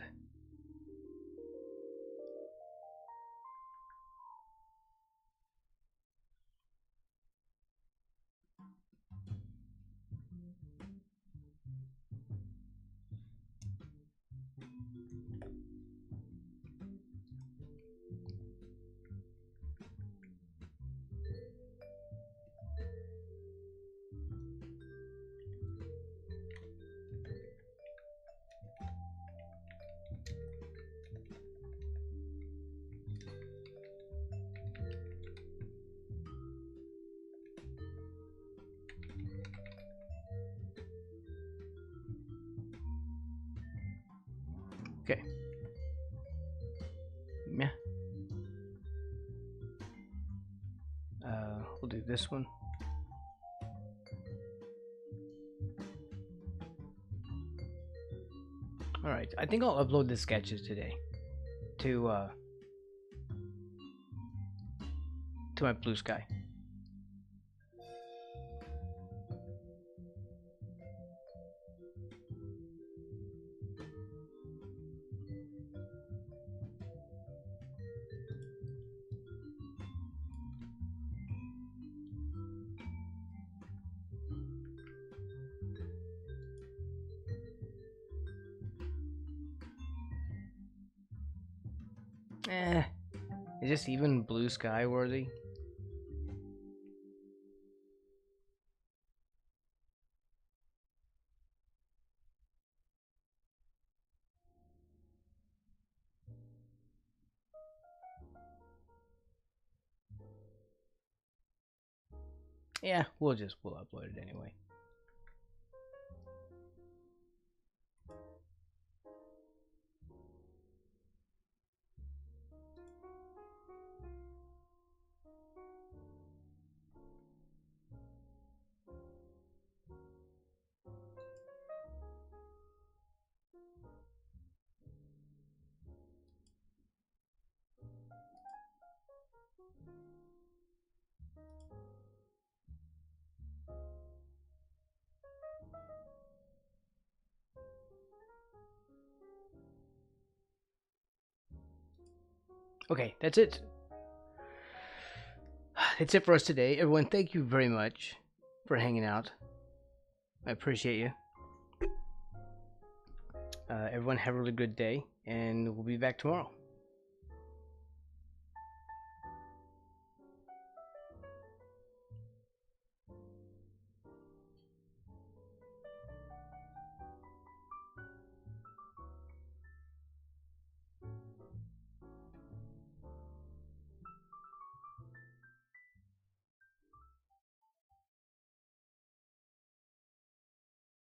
Okay. Yeah. We'll do this one. Alright, I think I'll upload the sketches today to my Blue Sky. Is this even Blue Sky worthy? Yeah, we'll upload it anyway. Okay, that's it. That's it for us today. Everyone, thank you very much for hanging out. I appreciate you. Everyone, have a really good day, and we'll be back tomorrow.